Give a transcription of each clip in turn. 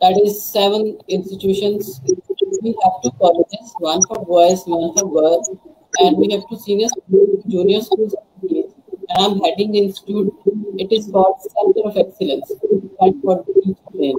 that is 7 institutions. We have 2 colleges, one for boys, one for girls, and we have 2 senior schools, junior schools, and I'm heading the institute. It is called Center of Excellence, and for teachers training.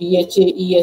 DHA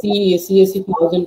CAC1000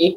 1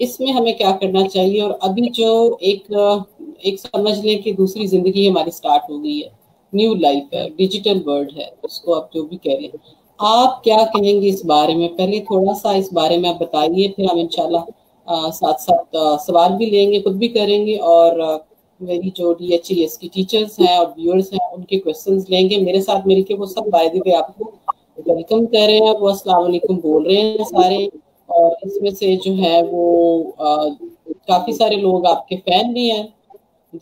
اس میں ہمیں کیا کرنا چاہیے. اور ابھی جو ایک سمجھ لیں کہ دوسری زندگی ہماری سٹارٹ ہو گئی ہے, نیو لائف ہے, ڈیجیٹل ورلڈ ہے, اس کو آپ جو بھی کہہ رہے ہیں, آپ کیا کہیں گے اس بارے میں؟ پہلے تھوڑا سا اس بارے میں آپ بتائیے, پھر ہم انشاءاللہ ساتھ ساتھ سوال بھی لیں گے, خود بھی کریں گے, اور میری جو DHES کی ٹیچرز ہیں اور ویورز ہیں ان کے کوشچنز لیں گے. میرے ساتھ مل کے وہ سب بائی دی وے آپ کو ویلکم کر رہے ہیں, وہ السلام علیکم بول رہے ہیں سارے. اور اس میں سے جو ہے وہ کافی سارے لوگ آپ کے فین بھی ہیں,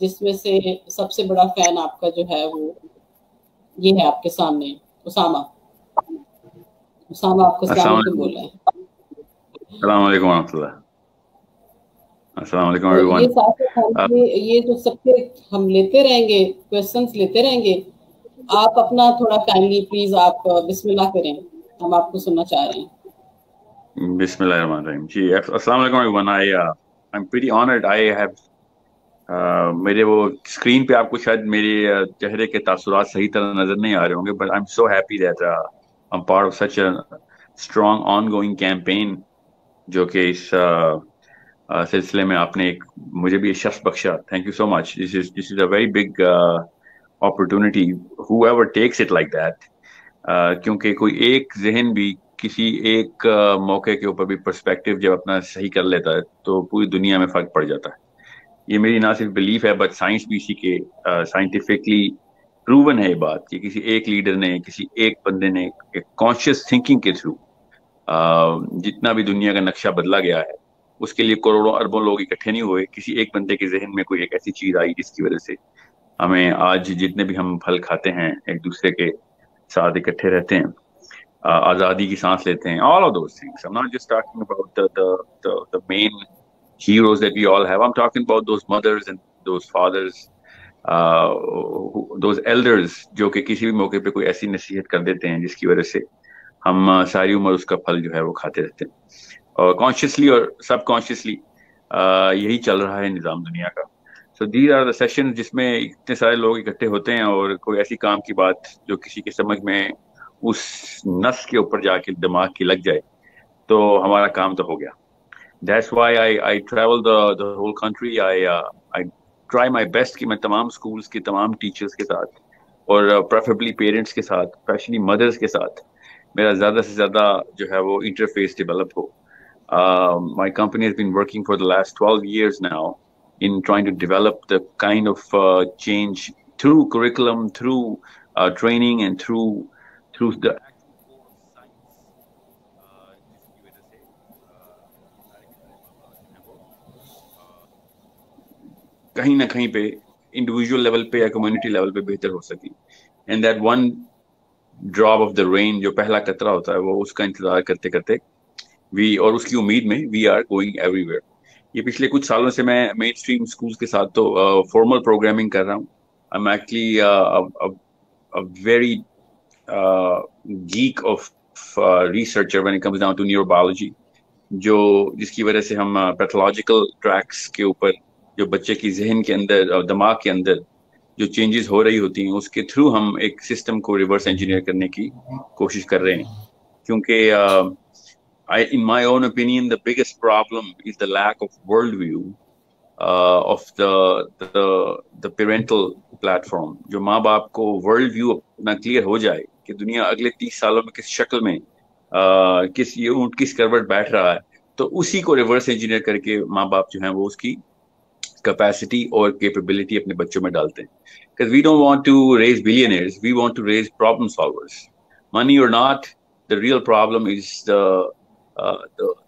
جس میں سے سب سے بڑا فین آپ کا جو ہے وہ یہ ہے آپ کے سامنے, اسامہ. آپ کو السلام السلام علیکم علیکم. بول رہے ہیں. السلام علیکم ورحمۃ اللہ. السلام علیکم تو یہ ساتھ ایوری یہ جو سب کے ہم لیتے رہیں گے, کوشچنس لیتے رہیں گے. آپ اپنا تھوڑا کائنڈلی پلیز آپ بسم اللہ کریں, ہم آپ کو سننا چاہ رہے ہیں. بسم اللہ الرحمن الرحیم. جی السلام علیکم every one. I'm pretty honored. I have میرے وہ اسکرین پہ آپ کو شاید میرے چہرے کے تاثرات صحیح طرح نظر نہیں آ رہے ہوں گے, but I'm so happy that I'm part of such a strong ongoing campaign جو کہ اس سلسلے میں آپ نے مجھے بھی شخص بخشا. Thank you so much. This is a very big opportunity. Whoever takes it like that. کیونکہ کوئی ایک ذہن بھی کسی ایک موقع کے اوپر بھی پرسپیکٹو جب اپنا صحیح کر لیتا ہے تو پوری دنیا میں فرق پڑ جاتا ہے. یہ میری نہ صرف بلیف ہے بٹ سائنس بھی اسی کے سائنٹیفکلی پروون ہے یہ بات کہ کسی ایک لیڈر نے, کسی ایک بندے نے ایک کانشیس تھنکنگ کے تھرو جتنا بھی دنیا کا نقشہ بدلا گیا ہے اس کے لیے کروڑوں اربوں لوگ اکٹھے نہیں ہوئے. کسی ایک بندے کے ذہن میں کوئی ایک ایسی چیز آئی جس کی وجہ سے ہمیں آج جتنے بھی ہم پھل کھاتے ہیں, ایک دوسرے کے ساتھ اکٹھے رہتے ہیں, آزادی کی سانس لیتے ہیں. All of those things. I'm not just talking about the main heroes that we all have. I'm talking about those mothers and those fathers, those elders جو کہ کسی بھی موقع پہ کوئی ایسی نصیحت کر دیتے ہیں جس کی وجہ سے ہم ساری عمر اس کا پھل جو ہے وہ کھاتے رہتے ہیں. اور کانشیسلی اور سب کانشیسلی یہی چل رہا ہے نظام دنیا کا. So these are the sessions جس میں اتنے سارے لوگ اکٹھے ہوتے ہیں اور کوئی ایسی کام کی بات جو کسی کے سمجھ میں اس نس کے اوپر جا کے دماغ کی لگ جائے تو ہمارا کام تو ہو گیا. That's why I travel the whole country. I try my best کہ میں تمام schools کے تمام teachers کے ساتھ اور preferably parents کے ساتھ, especially mothers کے ساتھ میرا زیادہ سے زیادہ جو ہے وہ interface develop who. My company has been working for the last 12 years now in trying to develop the kind of change through curriculum, through training and through the کہیں نہ کہیں پہ انڈیویجول لیول پہ یا کمیونٹی لیول پہ بہتر ہو سکیں. And that one drop of the rain جو پہلا قطرہ ہوتا ہے وہ اس کا انتظار کرتے کرتے اور اس کی امید میں وی آر گوئنگ ایوری ویئر. یہ پچھلے کچھ سالوں سے میں مین اسٹریم اسکولس کے ساتھ تو فارمل پروگرامنگ کر رہا ہوں. I am actually very geek of researcher when it comes down to neurobiology, جس کی وجہ سے ہم پیتھولوجیکل ٹریکس کے اوپر جو بچے کی ذہن کے اندر دماغ کے اندر جو چینجز ہو رہی ہوتی ہیں اس کے تھرو ہم ایک سسٹم کو ریورس انجینئر کرنے کی کوشش کر رہے ہیں. کیونکہ in my own opinion the biggest problem is the lack of world view of the parental platform. جو ماں باپ کو ورلڈ ویو اپنا کلیئر ہو جائے کہ دنیا اگلے 30 سالوں میں کس شکل میں یہ اونٹ کس کروٹ بیٹھ رہا ہے, تو اسی کو ریورس انجینئر کر کے ماں باپ جو ہیں وہ اس کی کیپیسٹی اور کیپیبلٹی اپنے بچوں میں ڈالتے ہیں. Because we don't want to raise billionaires, we want to raise problem solvers. Money or not, the real problem is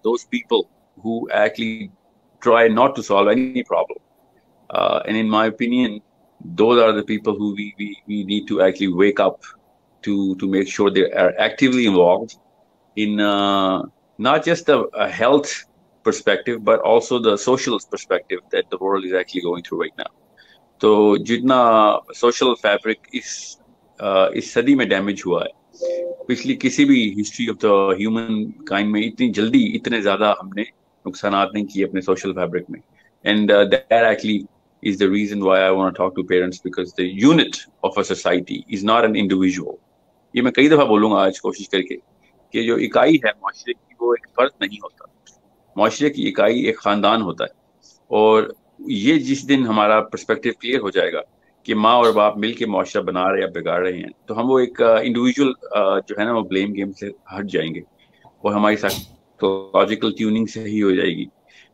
those people who actually try not to solve any problem. And in my opinion, those are the people who we need to actually wake up to make sure they are actively involved in not just a health perspective but also the social perspective that the world is actually going through right now. تو جتنا social fabric اس صدی میں damage ہوا ہے پچھلی کسی بھی history of the human kind میں اتنی جلدی اتنے زیادہ ہم نے نقصانات نہیں کیے اپنے سوشل فیبرک میں. And that actually is the reason why I want to talk to parents, because the unit of a society is not an individual. یہ میں کئی دفعہ بولوں گا آج کوشش کر کے کہ جو اکائی ہے معاشرے کی وہ ایک فرد نہیں ہوتا. معاشرے کی اکائی ایک خاندان ہوتا ہے. اور یہ جس دن ہمارا پرسپیکٹو کلیئر ہو جائے گا کہ ماں اور باپ مل کے معاشرہ بنا رہے یا بگاڑ رہے ہیں, تو ہم وہ ایک انڈیویجول جو ہے نا وہ بلیم گیم سے ہٹ جائیں گے, اور ہماری سائیکولوجیکل ٹیوننگ سے ہی ہو جائے گی.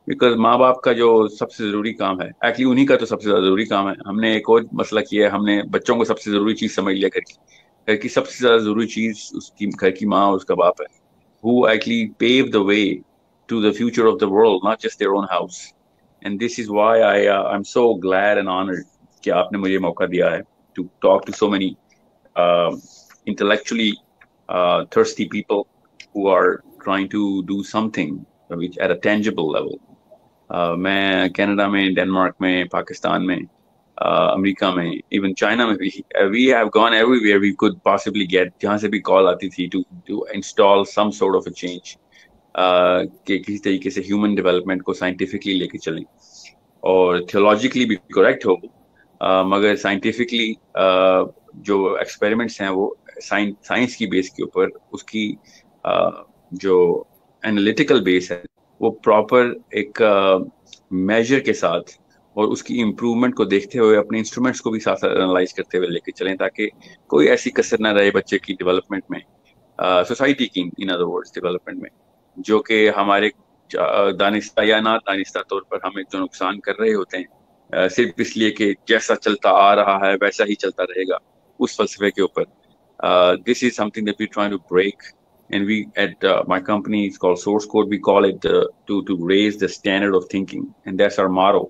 بیکاز ماں باپ کا جو سب سے ضروری کام ہے, ایکچولی انہی کا تو سب سے زیادہ ضروری کام ہے. ہم نے ایک اور مسئلہ کیا ہے, ہم نے بچوں کو سب سے ضروری چیز سمجھ لیا گھر کی سب سے زیادہ ضروری چیز اس کی گھر کی ماں اور اس کا باپ ہے, who actually pave the way to the future of the world, not just their own house. And this is why I'm so glad and honored کہ آپ نے مجھے موقع دیا ہے to talk to so many intellectually thirsty people who are trying to do something which at a tangible level. میں Canada میں, Denmark میں, پاکستان میں, امریکہ میں, ایون چائنا میں بھی, we have gone everywhere we could possibly get, جہاں سے بھی کال آتی تھی to install some sort of a change, کہ کسی طریقے سے ہیومن ڈیولپمنٹ کو سائنٹیفکلی لے کے چلیں اور تھیولوجیکلی بھی کریکٹ ہو, مگر سائنٹیفکلی جو ایکسپیریمنٹس ہیں وہ سائنس کی بیس کے اوپر, اس کی جو انالیٹیکل بیس ہے وہ پراپر ایک میجر کے ساتھ اور اس کی امپروومنٹ کو دیکھتے ہوئے اپنے انسٹرومنٹس کو بھی ساتھ ساتھ انالائز کرتے ہوئے لے کے چلیں, تاکہ کوئی ایسی کسر نہ رہے بچے کی ڈیولپمنٹ میں, سوسائٹی کی ان ادر ورڈز ڈیولپمنٹ میں, جو کہ ہمارے دانستہ یا نہ دانستہ طور پر ہمیں جو نقصان کر رہے ہوتے ہیں صرف اس لیے کہ جیسا چلتا آ رہا ہے ویسا ہی چلتا رہے گا, اس فلسفے کے اوپر. This is something that we're trying to break, and we at my company, it's called Source Code, we call it to raise the standard of thinking, and that's our motto,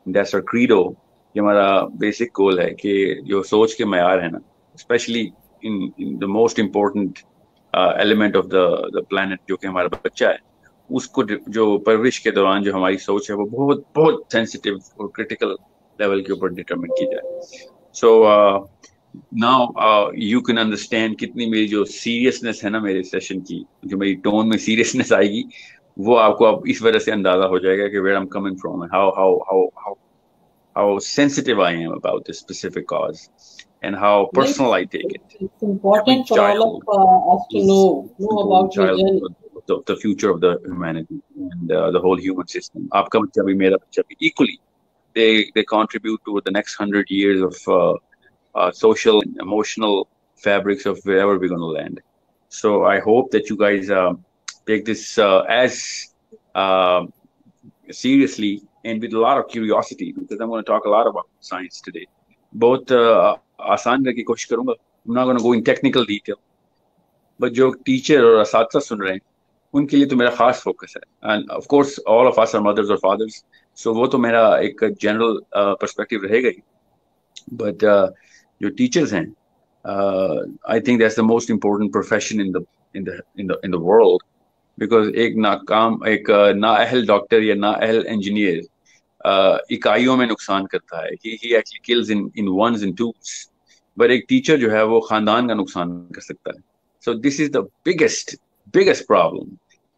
and that's our credo. یہ ہمارا basic goal ہے کہ جو سوچ کے معیار ہے نا, especially in the most important element of the planet جو کہ ہمارا بچہ ہے, اس کو جو پرورش کے دوران جو ہماری سوچ ہے وہ بہت بہت سینسیٹیو اور کریٹیکل لیول کے اوپر ڈٹرمن کی جائے. سو now you can understand کتنی میری جو سیریسنس ہے نا میرے سیشن کی, جو میری ٹون میں سیریسنس آئے گی, وہ آپ کو اب اس وجہ سے اندازہ ہو جائے گا کہ where I'm coming from and how sensitive I am about this specific cause and how personal I take it. It's important for all of us to know about your journey. The future of the humanity and the whole human system. آپ کا بچہ بھی میرا بچہ بھی equally they contribute to the next 100 years of social and emotional fabrics of wherever we're going to land. So I hope that you guys take this as seriously and with a lot of curiosity, because I'm going to talk a lot about science today. بہت آسان رہنے کی کوشش کروں گا. I'm not going to go in technical detail, but جو teacher اور اساتذہ سن رہے ہیں ان کے لیے تو میرا خاص فوکس ہے, and of course all of us are mothers or fathers, so وہ تو میرا ایک جنرل پرسپیکٹو رہے گا ہی. But جو ٹیچرز ہیں, I think that's the most important profession in the world, because ایک ناکام, ایک نااہل ڈاکٹر یا نااہل انجینئر اکائیوں میں نقصان کرتا ہے, he actually kills in ones and twos, but ایک ٹیچر جو ہے وہ خاندان کا نقصان کر سکتا ہے. So this is the biggest problem,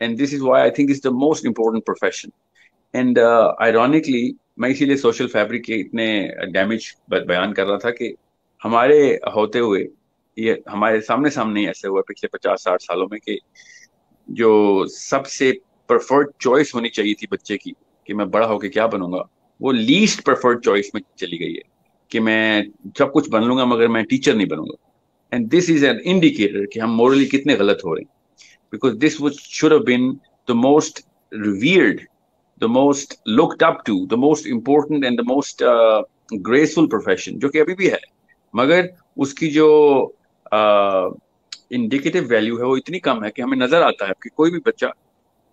and this is why I think it's the most important profession. And ironically میں اسی لیے سوشل فیبرک کے اتنے ڈیمیج بیان کر رہا تھا کہ ہمارے ہوتے ہوئے یہ ہمارے سامنے ہی ایسے ہوا پچھلے 50-60 سالوں میں کہ جو سب سے پریفرڈ چوائس ہونی چاہیے تھی بچے کی کہ میں بڑا ہو کے کیا بنوں گا, وہ لیسٹ پریفرڈ چوائس میں چلی گئی ہے کہ میں سب کچھ بن لوں گا مگر میں ٹیچر نہیں بنوں گا. And this is an indicator کہ ہم مورلی کتنے غلط ہو رہے ہیں, because this should have been the most revered, the most looked up to, the most important and the most graceful profession, جو کہ ابھی بھی ہے, مگر اس کی جو انڈیکیٹو ویلیو ہے وہ اتنی کم ہے کہ ہمیں نظر آتا ہے کہ کوئی بھی بچہ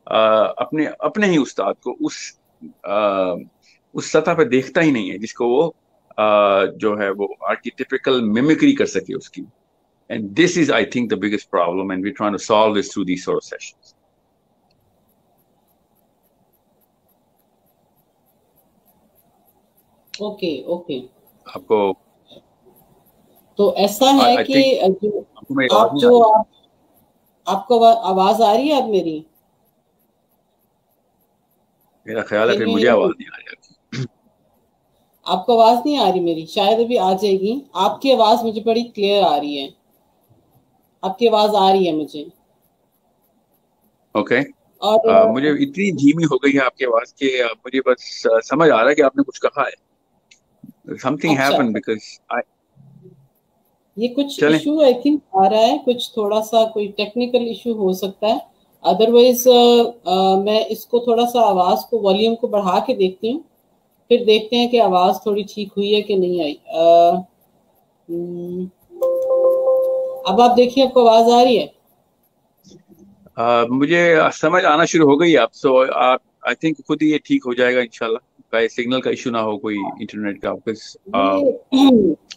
اپنے ہی استاد کو اس سطح پہ دیکھتا ہی نہیں ہے جس کو وہ جو ہے وہ آرکیٹیپیکل میمکری کر سکے اس کی. And this is, I think, the biggest problem, and we're trying to solve this through these sort of sessions. Okay. آپ کو تو ایسا ہے کہ آپ کو آواز آ رہی ہے اب میری؟ میرا خیال ہے کہ مجھے آواز نہیں آ رہی. آپ کو آواز نہیں آ رہی میری؟ شاید ابھی آ جائے گی. آپ کی آواز مجھے بڑی کلیئر آ رہی ہے. آپ کی آواز آ رہی ہے مجھے. اوکے. اور مجھے اتنی دھیمی ہو گئی ہے آپ کی آواز کہ مجھے بس سمجھ آ رہا ہے کہ آپ نے کچھ کہا ہے. Something اچھا happened because یہ کچھ چلیں. ایشو آئی تھنک آ رہا ہے, کچھ تھوڑا سا کوئی ٹیکنیکل ایشو ہو سکتا ہے. ادروائز میں اس کو تھوڑا سا آواز کو والیوم کو بڑھا کے دیکھتی ہوں, پھر دیکھتے ہیں کہ آواز تھوڑی ٹھیک ہوئی ہے کہ نہیں آئی. اب آپ دیکھیے آپ کو آواز آ رہی ہے؟ مجھے سمجھ آنا شروع ہو گئی آپ. سو آپ آئی تھنک خود ہی یہ ٹھیک ہو جائے گا انشاءاللہ. کوئی سگنل کا ایشو نہ ہو, کوئی انٹرنیٹ کا. یہ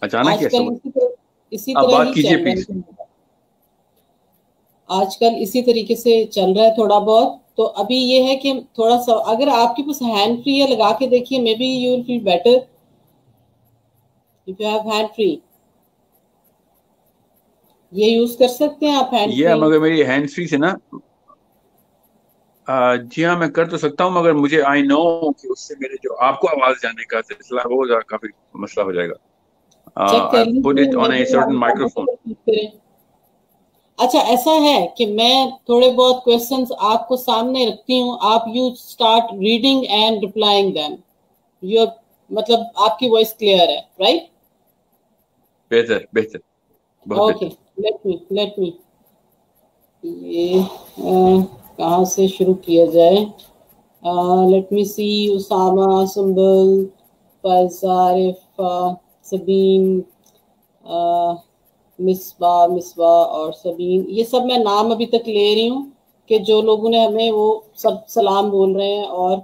اچانک آج ایسا کل ہوا. اسی آپ طرح بات ہی کیجئے چل رہا پلیز. ہے, آج کل اسی طریقے سے چل رہا ہے تھوڑا بہت. تو ابھی یہ ہے کہ تھوڑا سا اگر آپ کے پاس ہینڈ فری ہے لگا کے دیکھیے, may be you will feel better if you have hand free. یہ یوز کر سکتے ہیں آپ ہینڈ یہ فری. مگر میری ہینڈ فری سے نا, جی ہاں میں کر تو سکتا ہوں, مگر مجھے آئی نو کہ اس سے میرے جو آپ کو آواز جانے کا سلسلہ ہے وہ کافی مسئلہ ہو جائے گا. چیک I کر put لیجیے, it on may a be certain microphone. اچھا ایسا ہے کہ میں تھوڑے بہت کوشچنس آپ کو سامنے رکھتی ہوں, آپ you start reading and replying them. Your مطلب آپ کی وائس کلیئر ہے, رائٹ؟ بہتر بہتر, بہت اوکے, بہتر. لیٹ می یہ کہاں سے شروع کیا جائے. لیٹ می سی. اسامہ, سنبل, فائزہ, عارف, سبین, مصباح اور سبین, یہ سب میں نام ابھی تک لے رہی ہوں کہ جو لوگوں نے ہمیں وہ سب سلام بول رہے ہیں. اور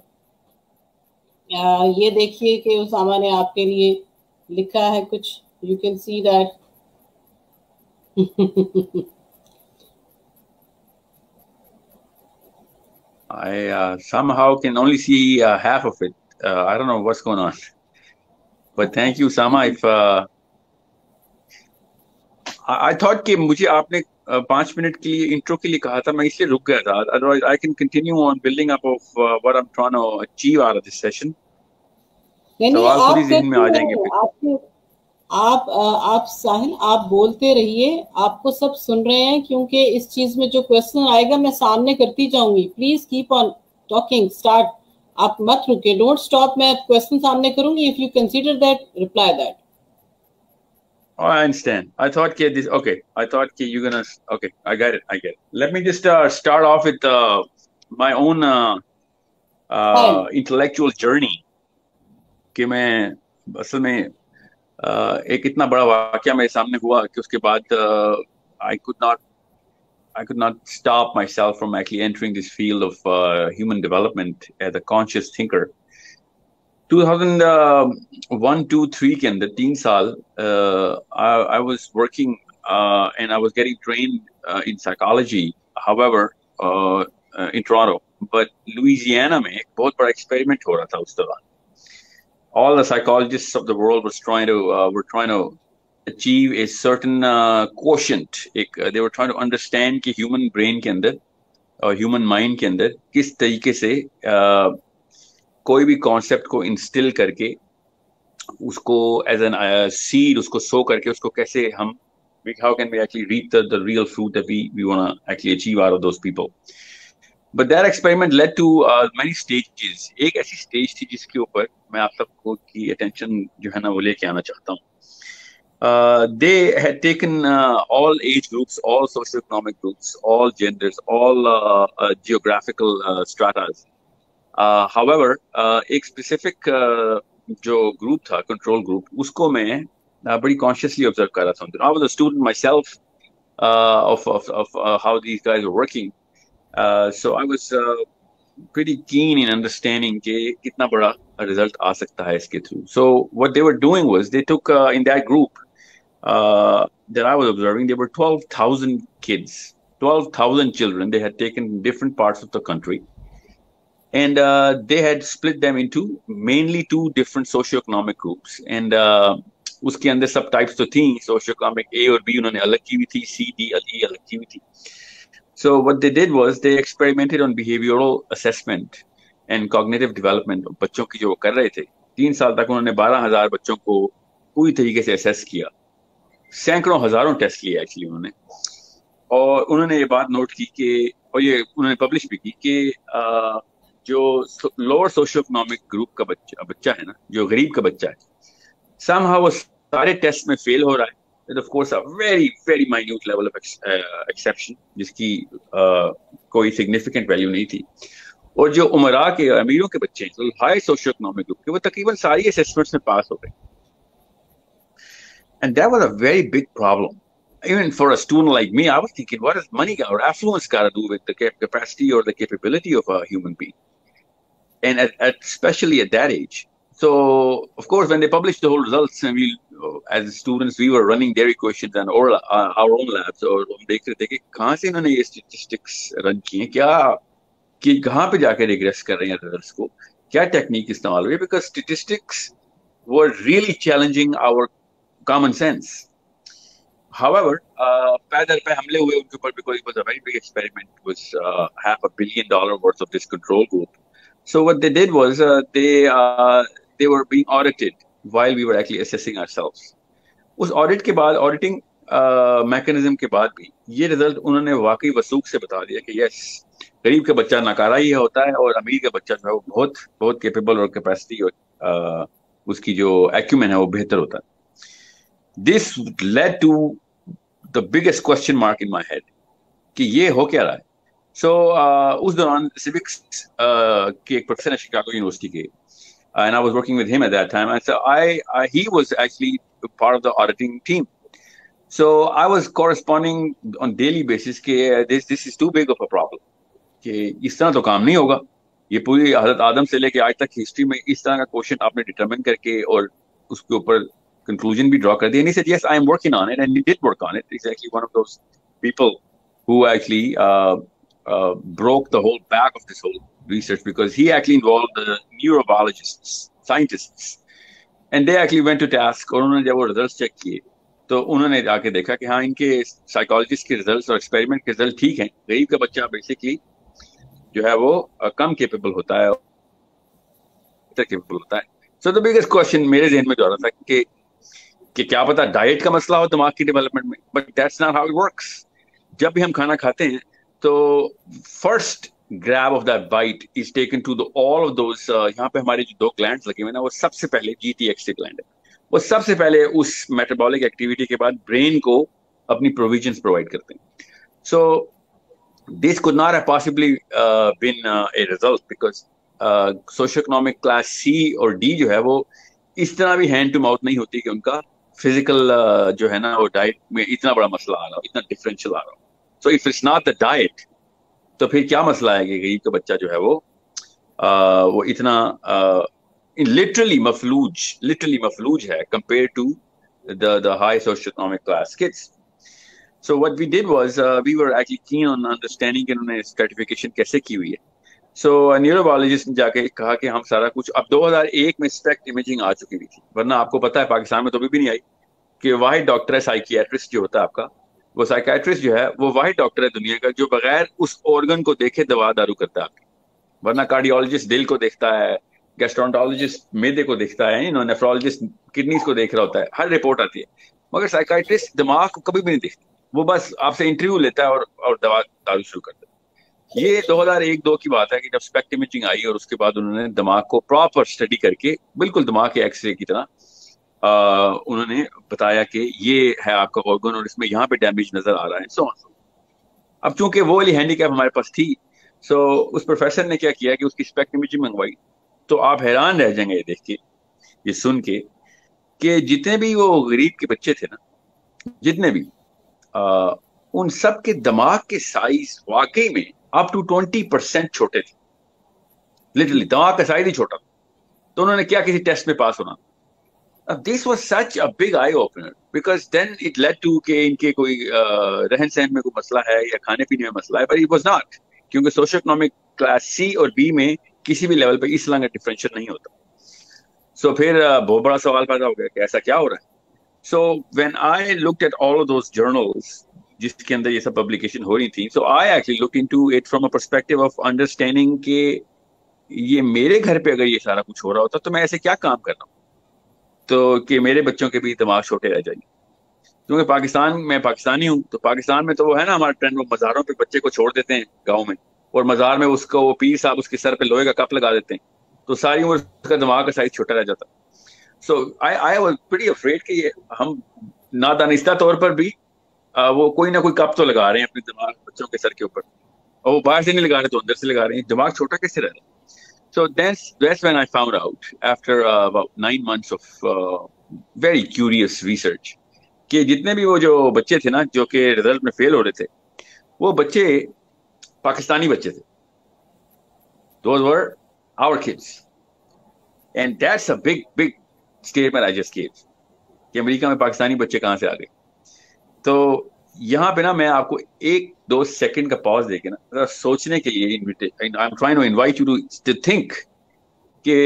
یہ دیکھیے کہ اسامہ نے آپ کے لیے لکھا ہے کچھ, you can see that. I somehow can only see half of it. I don't know what's going on. But thank you, Sama. If I thought کہ مجھے آپ نے 5 منٹ کے لیے انٹرو کے لیے کہا تھا, میں اس لیے رک گیا تھا. Otherwise, I can continue on building up of what I'm trying to achieve out of this session. نہیں سوال خود ہی آپ ذہن میں کرتے آ جائیں گے رہے, پھر. آپ ساحل آپ بولتے رہیے, آپ کو سب سن رہے ہیں, کیونکہ اس چیز میں جو کوشچن آئے گا میں سامنے کرتی جاؤں گی. Please keep on talking, start, آپ مت رکے, ڈونٹ اسٹاپ. میں کوشچن سامنے کروں گی, if you consider that reply that. Oh, I understand. I thought کہ this, okay. I thought کہ you're gonna, okay. I get it. Let me just start off with my own fine. intellectual journey. کہ میں اصل میں ایک اتنا بڑا واقعہ میرے سامنے ہوا کہ اس کے بعد I could not stop myself from actually entering this field of human development as a conscious thinker. 2001-2-3 کے اندر 3 سال I was working and I was getting trained in psychology, however in Toronto, but Louisiana میں ایک بہت بڑا experiment ہو رہا تھا اس دوران. All the psychologists of the world were trying to achieve a certain quotient. They were trying to understand کہ human brain کے اندر اور human mind کے اندر کس طریقے سے کوئی بھی کانسیپٹ کو انسٹل کر کے اس کو ایز این سیڈ اس کو سو کر کے اس کو کیسے ہم how can we actually reap the real fruit that we want to actually achieve out of those people. But that experiment led to many stages. ایک ایسی stage تھی جس کے اوپر میں آپ سب کو کی attention جو ہے نا وہ لے کے آنا چاہتا ہوں. They had taken all age groups, all socioeconomic groups, all genders, all geographical stratas. However, ایک اسپیسیفک جو گروپ تھا, کنٹرول گروپ, اس کو میں بڑی کانشیسلی آبزرو کر رہا تھا. I was a student myself of how these guys were working. So I was pretty keen in understanding کہ کتنا بڑا result آ سکتا ہے اس کے through. So what they were doing was they took in that group that I was observing, there were 12,000 kids, 12,000 children. They had taken different parts of the country. And they had split them into mainly 2 different socioeconomic groups. And اس کے اندر sub types تو تھیں, socioeconomic A اور B انہوں نے الگ کی ہوئی تھی, C, D, E الگ کی ہوئی تھی. So what they did was they experimented on behavioral assessment and cognitive development. بچوں کی جو وہ کر رہے تھے 3 سال تک انہوں نے 12,000 بچوں کو پوری طریقے سے اسیس کیا, سینکڑوں ہزاروں ٹیسٹ لیے ایکچولی انہوں نے. اور انہوں نے یہ بات نوٹ کی کہ اور یہ انہوں نے پبلش بھی کی کہ جو لوور سوشو اکنامک گروپ کا بچہ ہے نا, جو غریب کا بچہ ہے, سم ہاؤ وہ سارے ٹیسٹ میں فیل ہو رہا ہے. Of course very very minute level of exception جس کی کوئی سگنیفیکینٹ ویلیو نہیں تھی. اور جو عمرا کے امیروں کے بچے ہیں ہائی سوشو اکنامک گروپ کے, وہ تقریباً ساری اسسمنٹس میں پاس ہو گئے. And that was a very big problem. Even for a student like me, I was thinking, what is money or affluence got to do with the capacity or the capability of a human being? And especially at that age. So, of course, when they published the whole results, and we, as students, we were running their equations and our own labs. اور ہم دیکھ رہے تھے کہ کہاں سے انہوں نے یہ اسٹیٹسٹکس رن کی ہیں, کیا کہ کہاں پہ جا کے ریگریس کر رہے ہیں ریزلٹس کو, کیا ٹیکنیک استعمال ہوئی, because statistics were really challenging our common sense. However, پیدر پہ حملے ہوئے ان کے اوپر, because it was a very big experiment. It was $500 million worth of this control group. So what they did was they were being audited while we were actually assessing ourselves. اس audit کے بعد, auditing mechanism کے بعد بھی یہ result انہوں نے واقعی وثوق سے بتا دیا کہ یس, غریب کا بچہ ناکارہ ہی ہوتا ہے اور امیر کا بچہ جو ہے وہ بہت بہت کیپیبل اور کیپیسٹی اور اس کی جو ایکومن ہے وہ بہتر ہوتا ہے. This led to the biggest question mark in my head کہ یہ ہو کیا رہا ہے. So اس دوران civics کے ایک پروفیسر ہے شکاگو یونیورسٹی کے, and I was working with him at that time, and so he was actually part of the auditing team. So I was corresponding on daily basis کہ this is too big of a problem, کہ اس طرح تو کام نہیں ہوگا. یہ پوری حضرت آدم سے لے کے آج تک ہسٹری میں اس طرح کا کوشچن آپ نے ڈٹرمن کر کے اور اس کے اوپر conclusion بھی draw کر دیا. And he said, yes, I am working on it. And he did work on it. He's actually one of those people who actually broke the whole back of this whole research, because he actually involved the neurobiologists, scientists. And they actually went to task. اور انہوں نے جب وہ results check کیے تو انہوں نے جا کے دیکھا کہ ہاں, ان کے psychologist کے results اور experiment کے results ٹھیک ہیں. غریب کا بچہ basically جو ہے وہ کم capable ہوتا ہے, better capable ہوتا ہے. So the biggest question میرے ذہن میں جو آ رہا تھا کہ کیا پتا ڈائٹ کا مسئلہ ہو دماغ کی ڈیولپمنٹ میں, but that's not how it works. جب بھی ہم کھانا کھاتے ہیں تو first grab of that bite is taken to all of those, یہاں پہ ہمارے جو 2 گلینڈز لگے ہوئے نا, وہ سب سے پہلے GTX گلینڈ ہے, وہ سب سے پہلے اس میٹابولک ایکٹیویٹی کے بعد برین کو اپنی پروویژنس پرووائڈ کرتے ہیں. سو دس could not have possibly been a result, because socio economic class C اور D جو ہے وہ اس طرح بھی ہینڈ ٹو ماؤتھ نہیں ہوتی کہ ان کا فزیکل جو ہے نا وہ ڈائٹ میں اتنا بڑا مسئلہ آ رہا ہو, اتنا ڈفرینشیل آ رہا ہو. So if it's not the diet, تو پھر کیا مسئلہ ہے کہ غریب کا بچہ جو ہے وہ اتنا لٹرلی مفلوج ہے compare to the high socioeconomic class kids. So what we did was we were actually keen on understanding کہ انہوں نے stratification کیسے کی ہوئی ہے. سو نیوروبیولوجسٹ نے جا کے کہا کہ ہم سارا کچھ, اب 2001 میں اسپیکٹ امیجنگ آ چکی ہوئی تھی, ورنہ آپ کو پتا ہے پاکستان میں تو بھی نہیں آئی, کہ واحد ڈاکٹر ہے سائیکیٹرسٹ جو ہوتا ہے آپ کا, وہ سائیکیٹرسٹ جو ہے وہ واحد ڈاکٹر ہے دنیا کا جو بغیر اس آرگن کو دیکھے دوا دارو کرتا ہے آپ کی. ورنہ کارڈیولوجسٹ دل کو دیکھتا ہے, گیسٹرونٹالوجسٹ میدے کو دیکھتا ہے, نیفرولوجسٹ کڈنیز کو دیکھ رہا ہوتا ہے, ہر رپورٹ آتی ہے, مگر سائیکیٹرسٹ دماغ کو کبھی بھی نہیں دیکھتا, وہ بس آپ سے انٹرویو لیتا ہے اور دوا دارو شروع کرتا ہے. یہ 2001-2 کی بات ہے کہ جب اسپیکٹ امیجنگ آئی اور اس کے بعد انہوں نے دماغ کو پراپر اسٹڈی کر کے بالکل دماغ کے ایکس رے کی طرح انہوں نے بتایا کہ یہ ہے آپ کا آرگن اور اس میں یہاں پہ ڈیمیج نظر آ رہا ہے. سو اب چونکہ وہ والی ہینڈی کیپ ہمارے پاس تھی, سو اس پروفیسر نے کیا کیا کہ اس کی اسپیکٹ امیجنگ منگوائی. تو آپ حیران رہ جائیں گے یہ دیکھ کے, یہ سن کے, کہ جتنے بھی وہ غریب کے بچے تھے نا, جتنے بھی ان سب کے دماغ کے سائز واقعی میں اپ ٹو 20% چھوٹے تھے. لٹرلی دماغ کا سائز ہی چھوٹا. تو انہوں نے کیا کسی ٹیسٹ میں پاس ہونا. This was such a big eye opener, because then it lead to کہ ان کے کوئی رہن سہن میں کوئی مسئلہ ہے یا کھانے پینے میں مسئلہ ہے, بٹ اٹ واز ناٹ, کیونکہ سوشل اکنامک کلاس C اور B میں کسی بھی لیول پہ اس طرح کا ڈفرینشیل نہیں ہوتا. سو پھر بہت بڑا سوال پیدا ہو گیا کہ ایسا کیا ہو رہا ہے. So when I looked at all of those journals جس کے اندر یہ سب پبلیکیشن ہو رہی تھی, so I actually look into it from a perspective of understanding کہ یہ میرے گھر پہ اگر یہ سارا کچھ ہو رہا ہوتا تو میں ایسے کیا کام کر رہا ہوں تو کہ میرے بچوں کے بھی دماغ چھوٹے رہ جائیں. کیونکہ پاکستان میں پاکستانی ہوں, تو پاکستان میں تو وہ ہے نا ہمارا ٹرینڈ, وہ مزاروں پہ بچے کو چھوڑ دیتے ہیں گاؤں میں, اور مزار میں اس کو وہ پیر صاحب اس کے سر پہ لوہے کا کپ لگا دیتے ہیں, تو ساری عمر اس کا دماغ کا سائز چھوٹا رہ جاتا. سو آئی واز پریٹی افریڈ کہ یہ ہم نادانستہ طور پر بھی وہ کوئی نہ کوئی کپ تو لگا رہے ہیں اپنے دماغ بچوں کے سر کے اوپر, اور وہ باہر سے نہیں لگا رہے تو اندر سے لگا رہے ہیں, دماغ چھوٹا کیسے رہ رہا ہے. So that's when I found out after about 9 months of very curious research کہ جتنے بھی وہ جو بچے تھے نا جو کہ رزلٹ میں فیل ہو رہے تھے, وہ بچے پاکستانی بچے تھے. Those were our kids. And that's a big statement I just gave کہ امریکہ میں پاکستانی بچے کہاں سے آ گئے. تو یہاں پہ نا میں آپ کو 1-2 سیکنڈ کا پاز دے کے نا ذرا سوچنے کے لیے I'm trying to invite you to think کہ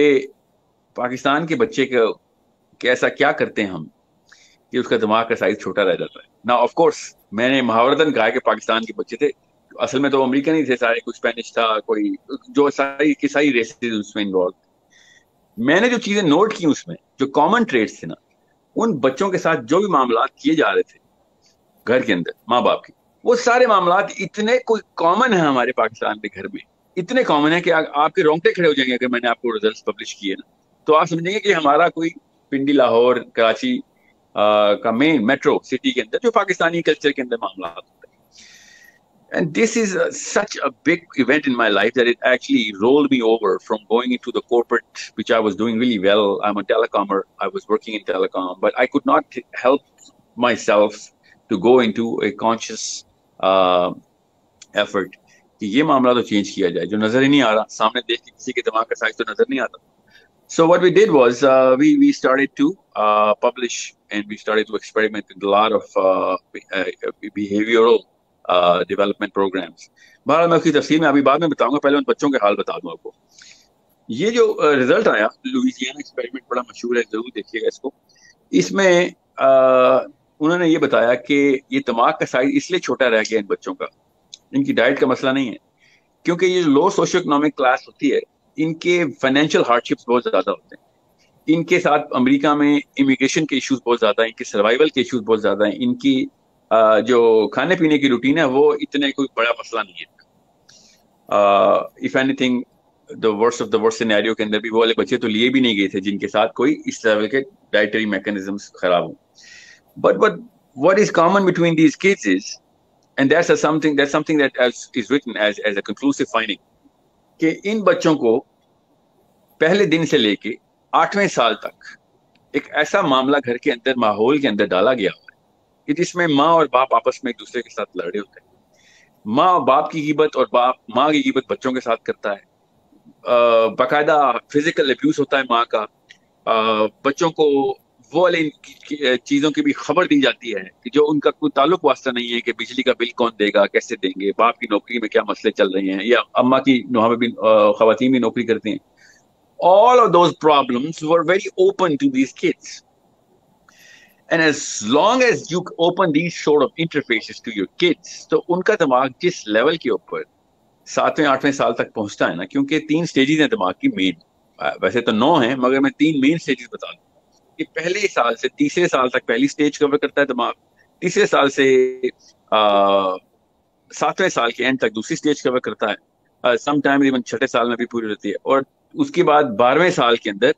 پاکستان کے بچے کا ایسا کیا کرتے ہیں ہم کہ اس کا دماغ کا سائز چھوٹا رہ جاتا ہے. نا آف کورس میں نے محاورتاً کہا کہ پاکستان کے بچے تھے, اصل میں تو امریکہ نہیں تھے سارے, کوئی اسپینش تھا, کوئی جو ساری ریسز اس میں انوالو. میں نے جو چیزیں نوٹ کی اس میں جو کامن ٹریٹس تھے نا, ان بچوں کے ساتھ جو بھی معاملات کیے جا رہے تھے گھر کے اندر ماں باپ کے, وہ سارے معاملات اتنے کوئی کامن ہیں ہمارے پاکستان کے گھر میں, اتنے کامن ہیں کہ آپ کے رونگٹے کھڑے ہو جائیں گے. اگر میں نے آپ کو ریزلٹس پبلش کیے نا تو آپ سمجھیں گے کہ ہمارا کوئی پنڈی, لاہور, کراچی کا مین میٹرو سٹی کے اندر جو پاکستانی کلچر کے اندر معاملات ہوتے ہیں. And this is such a big event in my life that it actually rolled me over from going into the corporate, which I was doing really well. I'm a telecomer. I was working in telecom, but I could not help myself to go into a conscious effort کہ یہ معاملہ تو change کیا جائے جو نظر ہی نہیں آ رہا, سامنے دیکھ کے کسی کے دماغ کا سائز تو نظر نہیں آتا. So what we did was we started to publish and we started to experiment with a lot of behavioral development programs. بہرحال میں اس کی تفصیل میں ابھی بعد میں بتاؤں گا, پہلے ان بچوں کے حال بتا دوں آپ کو. یہ جو رزلٹ آیا لوئزیانا ایکسپیریمنٹ بڑا مشہور ہے, ضرور دیکھیے گا اس کو. اس میں انہوں نے یہ بتایا کہ یہ دماغ کا سائز اس لیے چھوٹا رہ گیا ان بچوں کا, ان کی ڈائٹ کا مسئلہ نہیں ہے, کیونکہ یہ لو سوشو اکنامک کلاس ہوتی ہے, ان کے فائنینشیل ہارڈ شپس بہت زیادہ ہوتے ہیں. ان کے ساتھ امریکہ میں امیگریشن کے ایشوز بہت زیادہ ہیں, ان کے سروائیول کے ایشوز بہت زیادہ ہیں, ان کی جو کھانے پینے کی روٹین ہے وہ اتنے کوئی بڑا مسئلہ نہیں ہے. If any thing the worst of the worst scenario کے اندر بھی وہ والے بچے تو لیے بھی نہیں گئے تھے جن کے ساتھ کوئی اس طرح کے ڈائٹری میکنزمس خراب ہوں. But what is common between these kids is, and that's something that is written as a conclusive finding, کہ ان بچوں کو پہلے دن سے لے کے 8ویں سال تک ایک ایسا معاملہ گھر کے اندر ماحول کے اندر ڈالا گیا ہے کہ جس میں ماں اور باپ آپس میں ایک دوسرے کے ساتھ لڑ رہے ہوتے ہیں. ماں باپ کی غیبت اور باپ ماں کی غیبت بچوں کے ساتھ کرتا ہے. باقاعدہ فزیکل ابیوز ہوتا ہے ماں کا. بچوں کو وہ والی چیزوں کی بھی خبر دی جاتی ہے کہ جو ان کا کوئی تعلق واسطہ نہیں ہے, کہ بجلی کا بل کون دے گا, کیسے دیں گے, باپ کی نوکری میں کیا مسئلے چل رہے ہیں, یا اماں کی نوحہ میں بھی خواتین بھی نوکری کرتے ہیں. All of those problems were very open to these kids. And as long as you open these sort of interfaces to your kids, تو ان کا دماغ جس لیول کے اوپر 7ویں 8ویں سال تک پہنچتا ہے نا, کیونکہ 3 سٹیجز ہیں دماغ کی مین, ویسے تو 9 ہیں مگر میں 3 مین سٹیجز بتا دوں. کہ پہلے سال سے تیسرے سال تک پہلی سٹیج کور کرتا ہے دماغ, تیسرے سال سے 7ویں سال کے اینڈ تک دوسری سٹیج کور کرتا ہے, سم ٹائم ایون 6ٹھے سال میں بھی پوری ہوتی ہے, اور اس کے بعد 12ویں سال کے اندر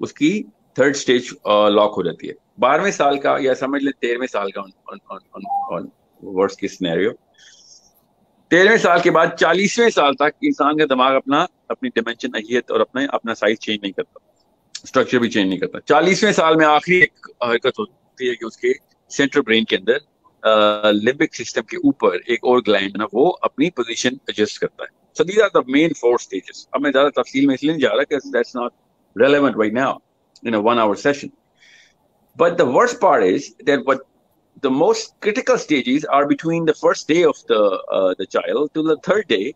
اس کی 3rd سٹیج لاک ہو جاتی ہے. 12ویں سال کا یا سمجھ لیں 13ویں سال کا ورسٹ کیس سینیریو, 13ویں سال کے بعد 40ویں سال تک انسان کا دماغ اپنی ڈائمینشن اہلیت اور اپنا سائز چینج نہیں کرتا, اسٹرکچر بھی چینج نہیں کرتا. 40ویں سال میں آخری ایک حرکت ہوتی ہے کہ اس کے سینٹرل برین کے اندر لمبک سسٹم کے اوپر ایک اور گلینڈ نا وہ اپنی پوزیشن ایڈجسٹ کرتا ہے. So these are the main 4 stages. اب میں زیادہ تفصیل میں اس لیے نہیں جا رہا کہ that's not relevant right now in a 1-hour session. But the worst part is that what the most critical stages are between the first day of the child to the 3rd day,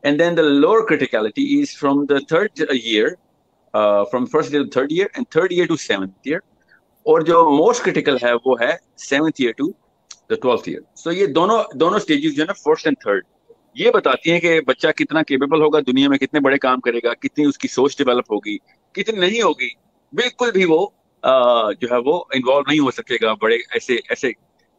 and then the lower criticality is from the 3rd year, from first year to 3rd year, and 3rd year to 7th year. اور جو most critical ہے وہ ہے 7th year to the 12th year. So یہ دونوں stages جو ہے نا, first and third, یہ بتاتی ہیں کہ بچہ کتنا کیپیبل ہوگا دنیا میں, کتنے بڑے کام کرے گا, کتنی اس کی سوچ ڈیولپ ہوگی, کتنی نہیں ہوگی. بالکل بھی وہ جو ہے وہ انوالو نہیں ہو سکے گا بڑے ایسے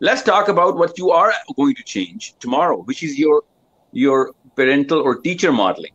Let's talk about what you are going to change tomorrow, which is your parental or teacher modeling,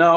Now,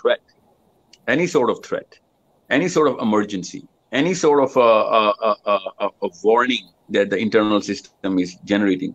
threat, any sort of threat, any sort of emergency, any sort of a warning that the internal system is generating,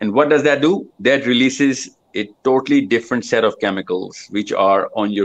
And what does that do? That releases a totally different set of chemicals which are on your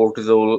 cortisol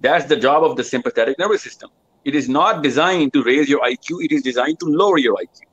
That's the job of the sympathetic nervous system. It is not designed to raise your IQ, it is designed to lower your IQ.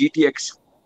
GTX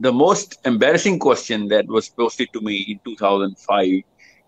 the most embarrassing question that was posted to me in 2005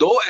2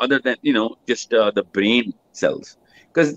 other than just the brain cells, because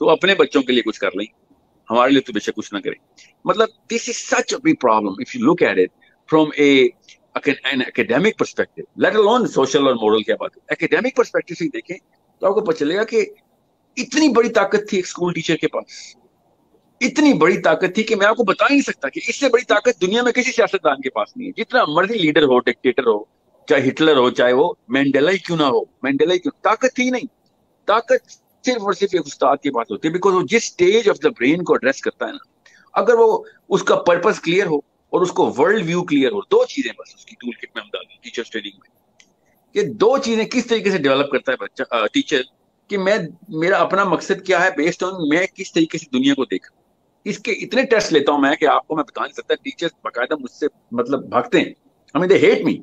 تو اپنے بچوں کے لیے کچھ کر لیں, ہمارے لیے تو بے شک کچھ نہ کریں. مطلب this is such a big problem if you look at it from an academic perspective, let alone social اور moral کیا بات ہے. academic perspective سے دیکھیں تو آپ کو پتہ چلے گا کہ اتنی بڑی طاقت تھی ایک اسکول ٹیچر کے پاس, اتنی بڑی طاقت تھی کہ میں آپ کو بتا ہی نہیں سکتا کہ اس سے بڑی طاقت دنیا میں کسی سیاستدان کے پاس نہیں ہے. جتنا مرضی لیڈر ہو, ڈکٹیٹر ہو, چاہے ہٹلر ہو, چاہے وہ مینڈیلا ہی کیوں نہ ہو, مینڈیلا ہی کیوں, طاقت ہی نہیں. طاقت صرف اور صرف ایک استاد کے پاس ہوتی ہے, بیکاز وہ جس اسٹیج آف دا برین کو ایڈریس کرتا ہے نا, اگر وہ اس کا پرپز کلیئر ہو اور اس کو ورلڈ ویو کلیئر ہو, دو چیزیں بس اس کی ٹول کٹ میں ہم ڈالیں ٹیچر ٹریننگ میں, یہ دو چیزیں کس طریقے سے ڈیولپ کرتا ہے بچہ ٹیچر, کہ میرا اپنا مقصد کیا ہے بیسڈ آن میں کس طریقے سے دنیا کو دیکھا. اس کے اتنے ٹیسٹ لیتا ہوں میں کہ آپ کو میں بتا نہیں سکتا. ٹیچر باقاعدہ مجھ سے مطلب بھاگتے ہیں, ہمیں دے ہیٹ می,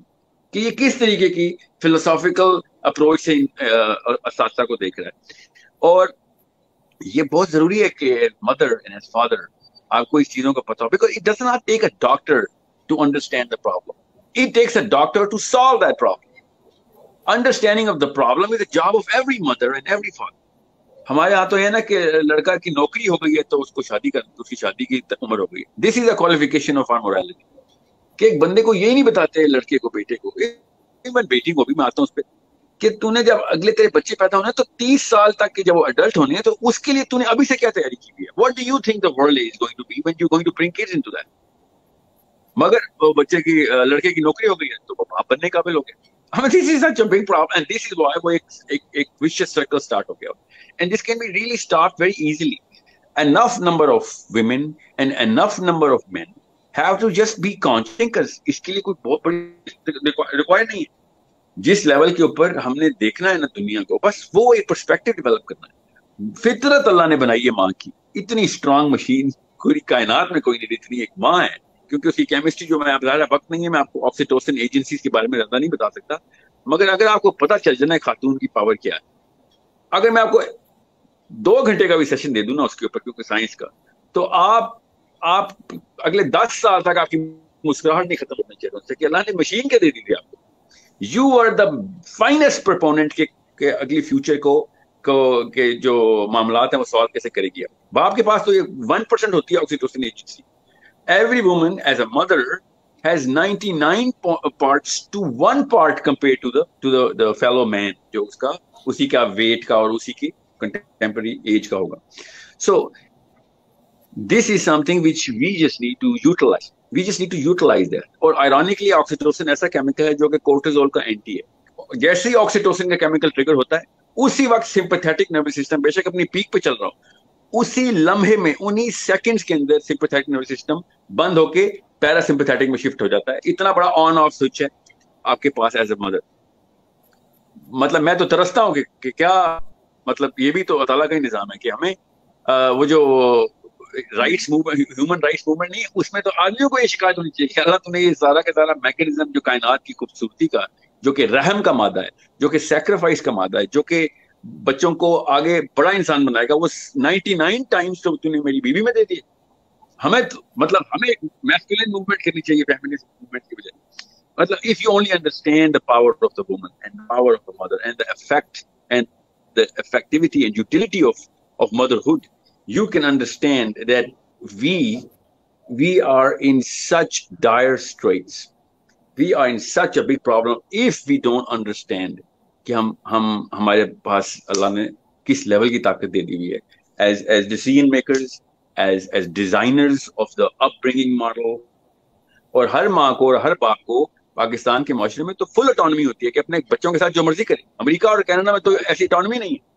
کہ یہ کس طریقے کی فلسافیکل اپروچ سے اساتذہ کو دیکھ رہا ہے. اور یہ بہت ضروری ہے کہ مدر اینڈ ایز فادر آپ کو اس چیزوں کا پتا ہو, because it does not take a doctor to understand the problem, it takes a doctor to solve that problem. Understanding of the problem is a job of every mother and every father. ہمارے یہاں تو ہے نا کہ لڑکا کی نوکری ہو گئی ہے تو اس کو شادی کر, اس کی شادی کی عمر ہو گئی ہے. دس از اے کوالیفیکیشن آف آر مورالٹی, کہ ایک بندے کو یہی نہیں بتاتے لڑکے کو, بیٹے کو, بیٹی کو بھی میں آتا ہوں اس پہ, کہ تو نے جب اگلے تیرے بچے پیدا ہونے تو 30 سال تک کہ جب وہ ایڈلٹ ہونے ہیں تو اس کے لیے تو نے ابھی سے کیا تیاری کی ہوئی ہے. What do you think the world is going to be when you going to bring kids into that. مگر وہ بچے کی لڑکے کی نوکری ہو گئی ہے تو وہ باپ بننے قابل ہو گئے. I mean, this is such a big problem, and this is why وہ ایک vicious circle start ہو گیا. And this can be really start very easily. Enough number of women and enough number of men have to just be conscious, because اس کے لیے کوئی بہت بڑی required نہیں ہے. جس لیول کے اوپر ہم نے دیکھنا ہے نا دنیا کو, بس وہ ایک پرسپیکٹو ڈیولپ کرنا ہے. فطرت اللہ نے بنائی ہے ماں کی, اتنی اسٹرانگ مشین پوری کائنات میں کوئی نہیں, اتنی ایک ماں ہے. کیونکہ اس کی کیمسٹری جو میں ظاہر وقت نہیں ہے, میں آپ کو آکسیٹوسن ایجنسیز کے بارے میں زیادہ نہیں بتا سکتا, مگر اگر آپ کو پتہ چل جانا ہے خاتون کی پاور کیا ہے, اگر میں آپ کو 2 گھنٹے کا بھی سیشن دے دوں نا اس کے اوپر, کیونکہ سائنس کا, تو آپ اگلے 10 سال تک آپ کی مسکراہٹ نہیں ختم ہونا چاہیے ان سے کہ اللہ نے مشین کے دے دی تھی آپ کو. You are the finest proponent کہ اگلی فیوچر کو کہ جو معاملات ہیں وہ سالو کیسے کرے گی. باپ کے پاس تو یہ 1% ہوتی ہے oxytocin agency. Every woman as a mother has 99 parts to 1 part compared to the fellow man, جو اس کا اسی کا weight کا اور اسی کی contemporary age کا ہوگا. So this is something which we just need to utilize. We just need to utilize that. اور ironically oxytocin ایسا chemical ہے جو کہ cortisol کا anti ہے. جیسے ہی oxytocin کا chemical trigger ہوتا ہے اسی وقت sympathetic nervous system بے شک اپنی پیک پہ چل رہا ہو, اسی لمحے میں 19 سیکنڈز کے اندر سمپیتھیٹک نروس سسٹم بند ہو کے پیرا سمپیتھیٹک میں شفٹ ہو جاتا ہے. اتنا بڑا آن آف سوئچ ہے آپ کے پاس ایز اے مدر. مطلب میں تو ترستا ہوں کہ کیا مطلب یہ بھی تو اللہ تعالیٰ کا ہی نظام ہے کہ ہمیں وہ جو rights movement, human rights movement نہیں ہے, اس میں تو آدمیوں کو یہ شکایت ہونی چاہیے کہ اللہ تم نے یہ سارا کا سارا میکینزم جو کائنات کی خوبصورتی کا, جو کہ رحم کا مادہ ہے, جو کہ سیکریفائس کا مادہ ہے, جو کہ بچوں کو آگے بڑا انسان بنائے گا, وہ 99 ٹائمز تو نے میری بیوی میں دے دی. ہمیں مطلب ہمیں میسکولین موومنٹ کرنی چاہیے فیمنسٹ موومنٹ کی بجائے. مطلب if you only understand the power of the woman and the power of the mother and the effect and the effectivity and utility of motherhood, you can understand that we are in such dire straits. We are in such a big problem if we don't understand کہ ہمارے پاس اللہ نے کس level کی طاقت دے دی ہوئی ہے as decision makers, as designers of the upbringing model. اور ہر ماں کو اور ہر باپ کو پاکستان کے معاشرے میں تو فل اٹانومی ہوتی ہے کہ اپنے بچوں کے ساتھ جو مرضی کریں. امریکہ اور کینیڈا میں تو ایسی اٹانومی نہیں ہے,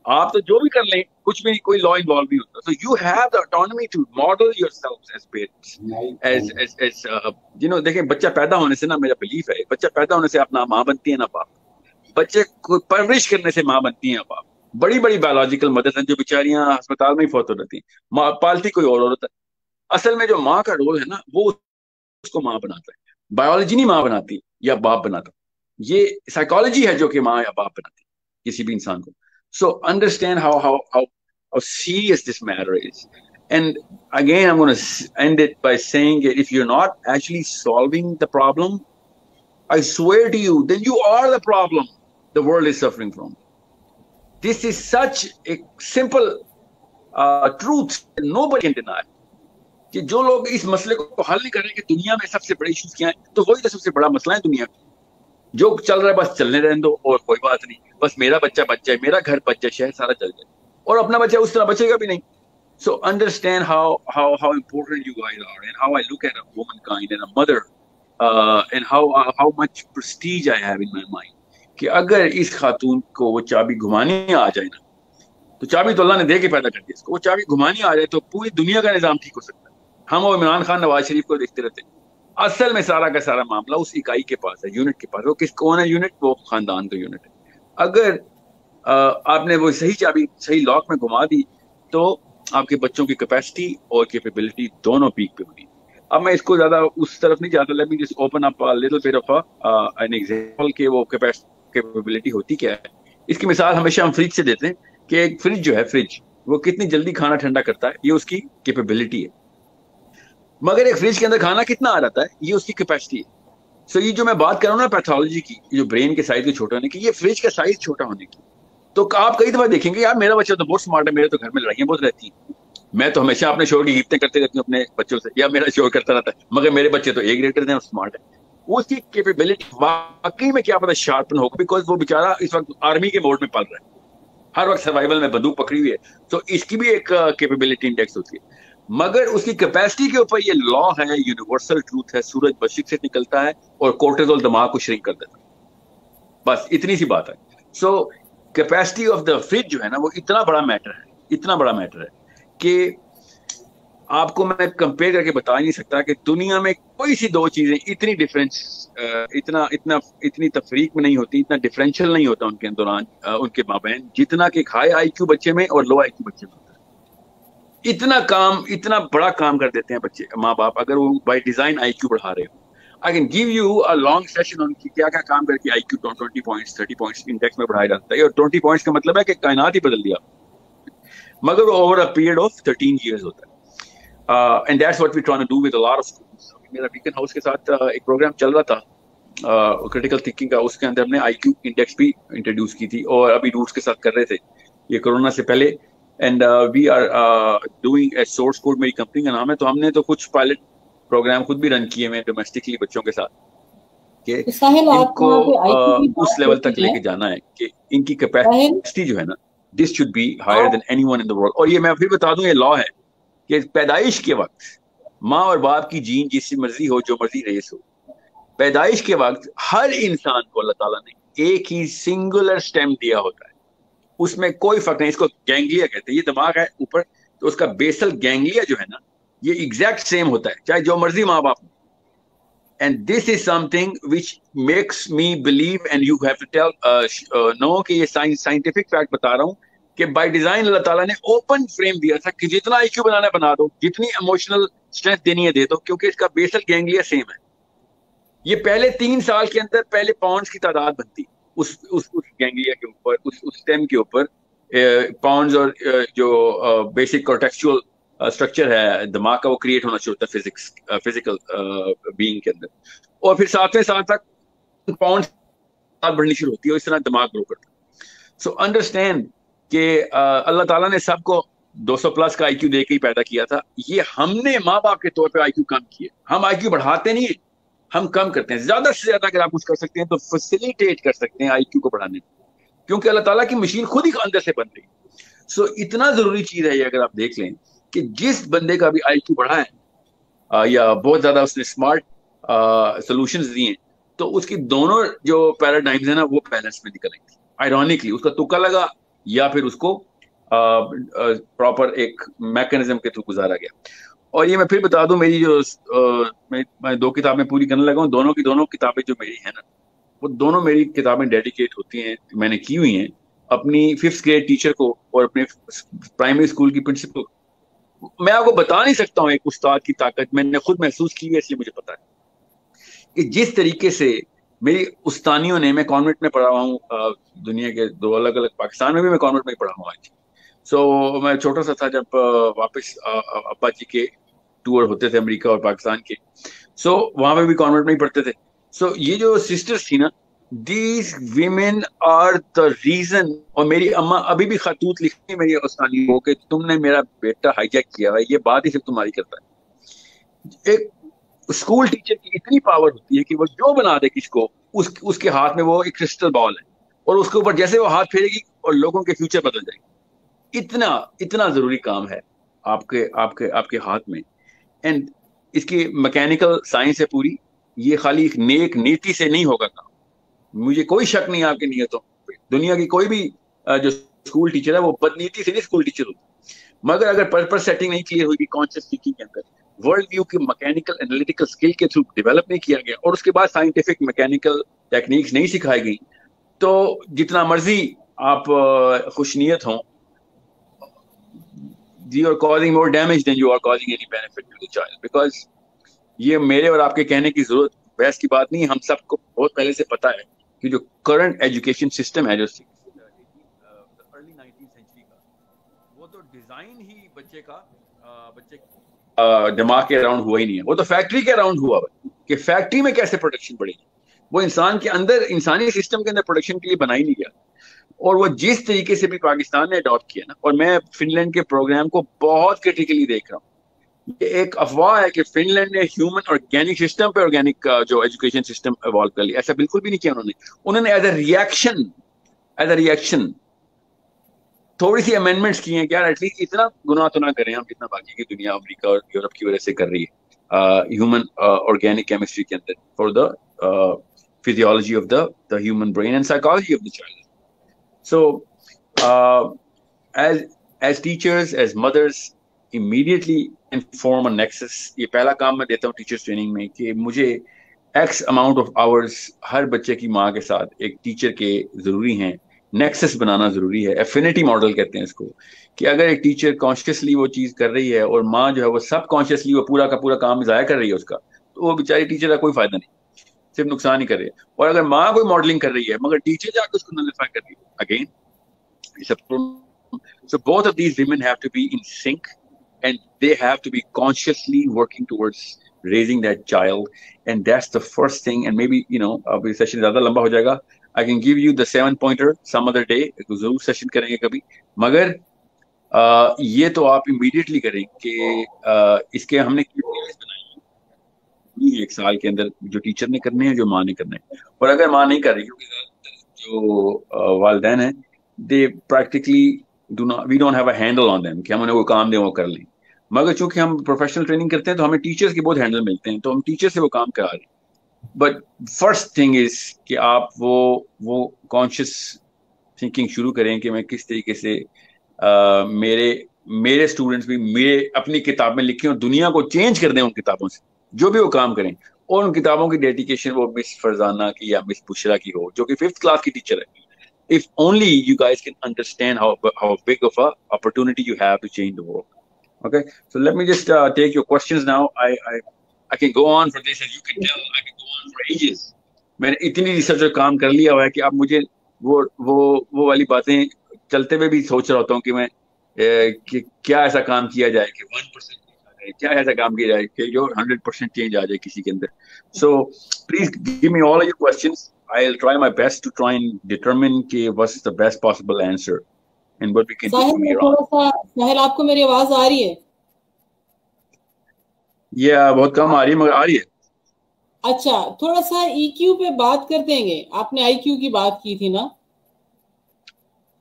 آپ تو جو بھی کر لیں, کچھ بھی کوئی لا انوالو نہیں ہوتا. So you have the autonomy to model yourselves as parents, as you know. دیکھیں بچہ پیدا ہونے سے نا, میرا بلیف ہے بچہ پیدا ہونے سے آپ نہ ماں بنتی ہے نہ باپ. بچے کو پرورش کرنے سے ماں بنتی ہیں باپ. بڑی بڑی بایولوجیکل مدرز ہیں جو بیچاریاں ہسپتال میں ہی فوت ہو جاتی ہیں, پالتی کوئی اور عورت ہے. اصل میں جو ماں کا رول ہے نا وہ اس کو ماں بناتا ہے. بایولوجی نہیں ماں بناتی یا باپ بناتا, یہ سائیکالوجی ہے جو کہ ماں یا باپ بناتی کسی بھی انسان کو. So understand how serious this matter is. And again, I'm going to end it by saying that if you're not actually solving the problem, I swear to you, then you are the problem the world is suffering from. This is such a simple truth nobody can deny کہ جو لوگ اس مسئلے کو حل نہیں کر رہے کہ دنیا میں سب سے بڑے ایشوز کیا ہیں, تو وہی تو سب سے بڑا مسئلہ ہے دنیا میں. جو چل رہا ہے بس چلنے رہنے دو اور کوئی بات نہیں, بس میرا بچہ بچ جائے, میرا گھر بچ جائے, شہر سارا چل جائے, اور اپنا بچہ اس طرح بچے گا بھی نہیں. So understand how important you guys are and how I look at a womankind and a mother and how much prestige I have in my mind کہ اگر اس خاتون کو وہ چابی گھمانی آ جائے نا, تو چابی تو اللہ نے دے کے پیدا کر دی اس کو, وہ چابی گھمانی آ جائے تو پوری دنیا کا نظام ٹھیک ہو سکتا ہے. ہم اور عمران خان نواز شریف کو دیکھتے رہتے ہیں, اصل میں سارا کا سارا معاملہ اس اکائی کے پاس ہے, یونٹ کے پاس. وہ کون ہے یونٹ؟ وہ خاندان کا یونٹ ہے. اگر آپ نے وہ صحیح چابی صحیح لاک میں گھما دی تو آپ کے بچوں کی کیپیسٹی اور کیپیبلٹی دونوں پیک پہ ہوگی. اب میں اس کو زیادہ اس طرف نہیں جاتا, let me just open up a little bit of an example کہ وہ کیپیبلٹی ہوتی کیا ہے. اس کی مثال ہمیشہ ہم فریج سے دیتے ہیں کہ ایک فریج جو ہے, فریج وہ کتنی جلدی کھانا ٹھنڈا کرتا ہے, یہ اس کی کیپیبلٹی ہے. مگر ایک فریج کے اندر کھانا کتنا آ رہتا ہے, یہ اس کی کیپیسٹی ہے. سو یہ جو میں بات کر رہا ہوں نا پیتھولوجی کی, جو برین کے سائز کو چھوٹا ہونے کی, یہ فریج کا سائز چھوٹا ہونے کی. تو آپ کئی دفعہ دیکھیں گے یار میرا بچہ تو بہت اسمارٹ ہے, میرے تو گھر میں لڑائیاں بہت رہتی ہیں, میں تو ہمیشہ اپنے شوہر کی گفتیں کرتے رہتی ہوں اپنے بچوں سے, یا میرا شوہر کرتا رہتا ہے, مگر میرے بچے تو ایک ریٹر ہیں اور اسمارٹ ہے. اس کی کیپیبلٹی واقعی میں کیا پتا شارپن ہوگا, بیکاز وہ بیچارہ اس وقت آرمی کے موڈ میں پل رہا ہے, ہر وقت سروائیول میں بندوق پکڑی ہوئی ہے. تو اس کی بھی ایک کیپیبلٹی انڈیکس ہوتی ہے. مگر اس کی کیپیسٹی کے اوپر یہ لا ہے, یونیورسل ٹروتھ ہے, سورج مشرق سے نکلتا ہے اور کورٹیزول دماغ کو شرنک کر دیتا ہے. بس اتنی سی بات ہے. سو کیپیسٹی آف دا فریج جو ہے نا, وہ اتنا بڑا میٹر ہے, اتنا بڑا میٹر ہے کہ آپ کو میں کمپیئر کر کے بتا نہیں سکتا کہ دنیا میں کوئی سی دو چیزیں اتنی ڈفرینس, اتنی تفریق میں نہیں ہوتی, اتنا ڈفرینشیل نہیں ہوتا ان کے دوران, ان کے مابین, جتنا کہ ہائی آئی کیو بچے میں اور لو آئی کیو بچے میں ہوتا ہے. اتنا بڑا کام کر دیتے ہیں بچے, ماں باپ, اگر وہ بائی ڈیزائن آئی کیو بڑھا رہے ہو. I can give you a long session on کیا کیا کام کر کے آئی کیو 20 points 30 points انڈیکس میں بڑھایا جاتا ہے, اور 20 points کا مطلب ہے کہ کائنات ہی بدل دیا, مگر وہ over a period of 13 years ہوتا ہے. And that's what we're trying to do with a lot of schools. میرا بیکن ہاؤس کے ساتھ ایک پروگرام چل رہا تھا کریٹیکل تھنکنگ کا, اس کے اندر ہم نے آئی کیو انڈیکس بھی انٹروڈیوس کی تھی, اور ابھی روٹس کے ساتھ کر رہے تھے یہ کورونا سے پہلے. And we are doing a source code, میری کمپنی کا نام ہے. تو ہم نے تو کچھ پائلٹ پروگرام خود بھی رن کیے ہوئے ڈومیسٹکلی بچوں کے ساتھ, کہ ان کو اس لیول تک لے کے جانا ہے کہ ان کی کیپیسٹی جو ہے نا, this should be higher than anyone in the world. اور یہ میں پھر بتا دوں, یہ لا ہے کہ پیدائش کے وقت ماں اور باپ کی جین جس سے مرضی ہو, جو مرضی ریس ہو, پیدائش کے وقت ہر انسان کو اللہ تعالیٰ نے ایک ہی سنگولر سٹیم دیا ہوتا ہے, اس میں کوئی فرق نہیں. اس کو گینگلیا کہتے ہیں, یہ دماغ ہے اوپر, تو اس کا بیسل گینگلیا جو ہے نا, یہ ایگزیکٹ سیم ہوتا ہے چاہے جو مرضی ماں باپ ہو. And this is something which makes me believe, and you have to tell no کہ یہ سائنٹیفک فیکٹ بتا رہا ہوں کہ بائی ڈیزائن اللہ تعالیٰ نے اوپن فریم دیا تھا کہ جتنا آئی کیو بنانا بنا دو, جتنی ایموشنل اسٹرینتھ دینی ہے دے دو, کیونکہ اس کا بیسل گینگلیا سیم ہے. یہ پہلے 3 سال کے اندر پہلے پاؤنڈز کی تعداد بنتی اس گینگلیا کے اوپر, اس اسٹیم کے اوپر پاؤنڈز, اور جو بیسک کورٹیکچوئل اسٹرکچر ہے دماغ کا, وہ کریٹ ہونا شروع ہوتا ہے فزیکل بینگ کے اندر. اور پھر 7ویں سال تک پاؤنڈ بڑھنی شروع ہوتی ہے, اور اس طرح دماغ گرو کرتا ہے. سو انڈرسٹینڈ کہ اللہ تعالیٰ نے سب کو 200+ کا آئی کیو دے کے ہی پیدا کیا تھا. یہ ہم نے ماں باپ کے طور پہ آئی کیو کم کیے. ہم آئی کیو بڑھاتے نہیں ہیں, ہم کم کرتے ہیں. زیادہ سے زیادہ اگر آپ کچھ کر سکتے ہیں تو فیسیلیٹیٹ کر سکتے ہیں آئی کیو کو بڑھانے میں, کیونکہ اللہ تعالیٰ کی مشین خود ہی اندر سے بن رہی ہے. سو اتنا ضروری چیز ہے یہ, اگر آپ دیکھ لیں کہ جس بندے کا بھی آئی کیو بڑھا ہے یا بہت زیادہ اس نے اسمارٹ سولوشنز دیے ہیں, تو اس کی دونوں جو پیراڈائمز ہیں نا, وہ بیلنس میں نکلیں گی. آئرونکلی اس کا تکا لگا یا پھر اس کو پراپر ایک میکنزم کے تھرو گزارا گیا. اور یہ میں پھر بتا دوں, میری جو میں 2 کتابیں پوری کرنے لگا ہوں, دونوں کی دونوں کتابیں جو میری ہیں نا, وہ دونوں میری کتابیں ڈیڈیکیٹ ہوتی ہیں, میں نے کی ہوئی ہیں اپنی 5th گریڈ ٹیچر کو اور اپنے پرائمری اسکول کی پرنسپل کو. میں آپ کو بتا نہیں سکتا ہوں ایک استاد کی طاقت, میں نے خود محسوس کی ہے, اس لیے مجھے پتا ہے کہ جس طریقے سے میری استانیوں نے, میں کانوینٹ میں پڑھا ہوا ہوں دنیا کے 2 الگ الگ, پاکستان میں بھی میں کانوینٹ میں پڑھا ہوں آج. سو میں چھوٹا سا تھا جب واپس ابا جی کے ٹور ہوتے تھے امریکہ اور پاکستان کے, سو وہاں پہ بھی کانوینٹ میں ہی پڑھتے تھے. سو یہ جو سسٹرز تھی نا, These women are the reason. اور میری اماں ابھی بھی خطوط لکھتی ہیں میری استانی کو کہ تم نے میرا بیٹا ہائیجیک کیا ہے, یہ بات ہی صرف تمہاری کرتا ہے. ایک اسکول ٹیچر کی اتنی پاور ہوتی ہے کہ وہ جو بنا دے کسی کو, اس کے ہاتھ میں وہ ایک کرسٹل بال ہے, اور اس کے اوپر جیسے وہ ہاتھ پھیرے گی اور لوگوں کے فیوچر بدل جائے گی. اتنا ضروری کام ہے آپ کے ہاتھ میں. اینڈ اس کی میکینیکل سائنس ہے پوری. یہ خالی ایک نیک نیتی سے نہیں ہوگا کام. مجھے کوئی شک نہیں آپ کی نیتوں پہ. دنیا کی کوئی بھی جو اسکول ٹیچر ہے وہ بدنیتی سے نہیں اسکول ٹیچر ہوتا, مگر اگر پرپز سیٹنگ نہیں کلیئر ہوئی کانشیس تھنکنگ کے اندر, ورلڈ ویو کی میکینیکل انالیٹیکل اسکل کے تھرو ڈیولپ نہیں کیا گیا, اور اس کے بعد سائنٹیفک میکینیکل ٹیکنیکس نہیں سکھائی گئی, تو جتنا مرضی آپ خوش نیت ہوں, you are causing more damage than you are causing any benefit to the child. Because یہ میرے اور آپ کے کہنے کی ضرورت بحث کی بات نہیں ہے. ہم سب کو بہت پہلے سے پتا ہے کہ جو کرنٹ ایجوکیشن سسٹم ہے جو ارلی 19th سینچری کا, وہ تو ڈیزائن ہی بچے دماغ کے اراؤنڈ ہوا ہی نہیں ہے. وہ تو فیکٹری کے اراؤنڈ ہوا ہے کہ فیکٹری میں کیسے پروڈکشن بڑھے گی. وہ انسان کے اندر, انسانی سسٹم کے اندر پروڈکشن کے لیے بنا ہی نہیں گیا. اور وہ جس طریقے سے بھی پاکستان نے اڈاپٹ کیا نا, اور میں فن لینڈ کے پروگرام کو بہت کریٹیکلی دیکھ رہا ہوں. یہ ایک افواہ ہے کہ فن لینڈ نے ہیومن آرگینک سسٹم پہ آرگینک جو ایجوکیشن سسٹم ایوالو کر لیا. ایسا بالکل بھی نہیں کیا انہوں نے ایز اے ریئیکشن تھوڑی سی امینڈمنٹس کی ہیں کہ یار ایٹ لیسٹ اتنا گناہ تو نہ کریں ہم جتنا باقی کی دنیا امریکہ اور یورپ کی وجہ سے کر رہی ہے ہیومن آرگینک کیمسٹری کے اندر, for the physiology of the human brain and psychology of the child. So, as teachers, as mothers, immediately inform a nexus. یہ پہلا کام میں دیتا ہوں ٹیچرز ٹریننگ میں کہ مجھے ایکس اماؤنٹ آف آورس ہر بچے کی ماں کے ساتھ ایک ٹیچر کے ضروری ہیں. نیکسس بنانا ضروری ہے. ایفینٹی ماڈل کہتے ہیں اس کو, کہ اگر ایک ٹیچر کانشیسلی وہ چیز کر رہی ہے اور ماں جو ہے وہ سب کانشیسلی وہ پورا کا پورا کام ضائع کر رہی ہے اس کا, تو وہ بیچاری ٹیچر کا کوئی فائدہ نہیں, صرف نقصان ہی کر رہی ہے. اور اگر ماں کوئی ماڈلنگ کر رہی ہے مگر ٹیچر جا کے اس کو نلیفائی کر رہی ہے, again so both of these women have to be in sync and they have to be consciously working towards raising that child, and that's the first thing. And maybe اب یہ session زیادہ لمبا ہو جائے گا, I can give you the 7-pointer some other day, ضرور session کریں گے کبھی, مگر یہ تو آپ امیڈیٹلی کریں کہ اس کے ہم نے ایک سال کے اندر جو ٹیچر نے کرنے ہیں جو ماں نے کرنے ہیں. اور اگر ماں نہیں کر رہی, کیونکہ جو والدین ہیں they practically we don't have a handle on them کہ ہم انہیں وہ کام دیں وہ کر لیں, مگر چونکہ ہم پروفیشنل ٹریننگ کرتے ہیں تو ہمیں ٹیچرز کے بہت ہینڈل ملتے ہیں, تو ہم ٹیچر سے وہ کام کرا رہے ہیں. بٹ فرسٹ تھنگ از کہ آپ وہ کانشیس تھنکنگ شروع کریں کہ میں کس طریقے سے میرے اسٹوڈنٹس بھی میرے اپنی کتاب میں لکھیں اور دنیا کو چینج کر دیں ان کتابوں سے, جو بھی وہ کام کریں. اور ان کتابوں کی ڈیڈیکیشن وہ مس فرزانہ کی یا مس بشرا کی ہو جو کہ 5th کلاس کی ٹیچر ہے. If only you guys can understand how big of a opportunity you have to change the world. Okay, so let me just take your questions now. I can go on for this, as you can tell. I can go on for ages. میں نے اتنی research اور کام کر لیا ہوا ہے کہ اب مجھے وہ والی باتیں چلتے ہوئے بھی سوچ رہا ہوتا ہوں کہ میں کہ کیا ایسا کام کیا جائے کہ 1% کیا ایسا کام کیا جائے کہ جو 100% چینج آ جائے کسی کے اندر. So please give me all of your questions. I'll try my best to try and determine what's the best possible answer and what we can do from here on. ساحل آپ کو میری آواز آ رہی ہے؟ Yeah, بہت کم آ رہی ہے مگر آ رہی ہے. اچھا, تھوڑا سا ای کیو پہ بات کر دیں گے. آپ نے آئی کیو کی بات کی تھی نا؟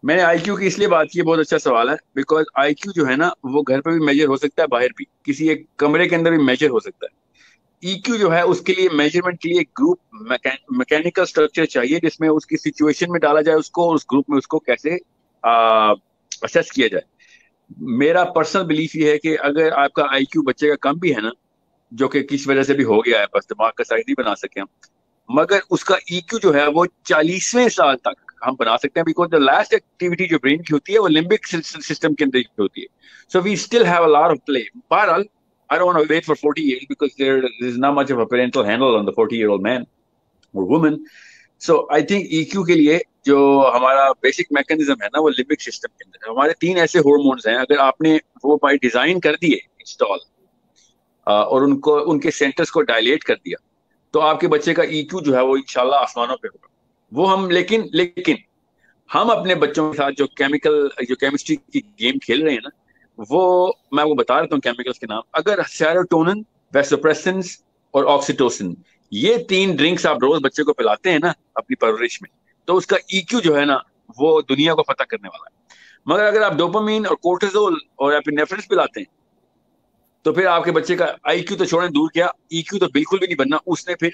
میں نے آئی کیو کی اس لیے بات کی, بہت اچھا سوال ہے, بیکاز آئی کیو جو ہے نا وہ گھر پہ بھی میجر ہو سکتا ہے, باہر بھی کسی ایک کمرے کے اندر بھی میجر ہو سکتا ہے. ای کیو جو ہے اس کے لیے میجرمنٹ کے لیے گروپ میکینیکل اسٹرکچر چاہیے جس میں اس کی سچویشن میں ڈالا جائے اس کو, اور اس گروپ میں اس کو کیسے اسیس کیا جائے. میرا پرسنل بلیف یہ ہے کہ اگر آپ کا آئی کیو بچے کا کم بھی ہے نا, جو کہ کس وجہ سے بھی ہو گیا ہے, بس دماغ کا سائز نہیں بنا سکے ہم, مگر اس کا ای کیو جو ہے وہ 40ویں سال تک ہم بنا سکتے ہیں, بیکاز دا لاسٹ ایکٹیویٹی جو برین کی ہوتی ہے وہ لمبک سسٹم کے اندر ہوتی ہے. So we still have a lot of play. بہرحال I don't want to wait for 40 years because there is not much of a parental handle on the 40-year-old man or woman. So I think EQ کے لیے جو ہمارا basic mechanism ہے نا وہ limbic system کے اندر ہمارے 3 ایسے ہارمونز ہیں, اگر آپ نے وہ بائی ڈیزائن کر دیے انسٹال اور ان کے سینٹرز کو ڈائلیٹ کر دیا تو آپ کے بچے کا EQ جو ہے وہ انشاءاللہ آسمانوں پہ ہوگا. وہ ہم لیکن ہم اپنے بچوں کے ساتھ جو کیمسٹری کی گیم کھیل رہے ہیں نا، وہ میں وہ بتا دیتا ہوں کیمیکلز کے نام. اگر سیروٹونن، ویسوپریسنس اور آکسیٹوسن، یہ 3 ڈرنکس آپ روز بچے کو پلاتے ہیں نا اپنی پرورش میں، تو اس کا ای کیو جو ہے نا وہ دنیا کو فتح کرنے والا ہے. مگر اگر آپ ڈوپامین اور کورٹیزول اور ایپینیفرنس پلاتے ہیں تو پھر آپ کے بچے کا آئی کیو تو چھوڑیں دور کیا، ای کیو تو بالکل بھی نہیں بننا. اس نے پھر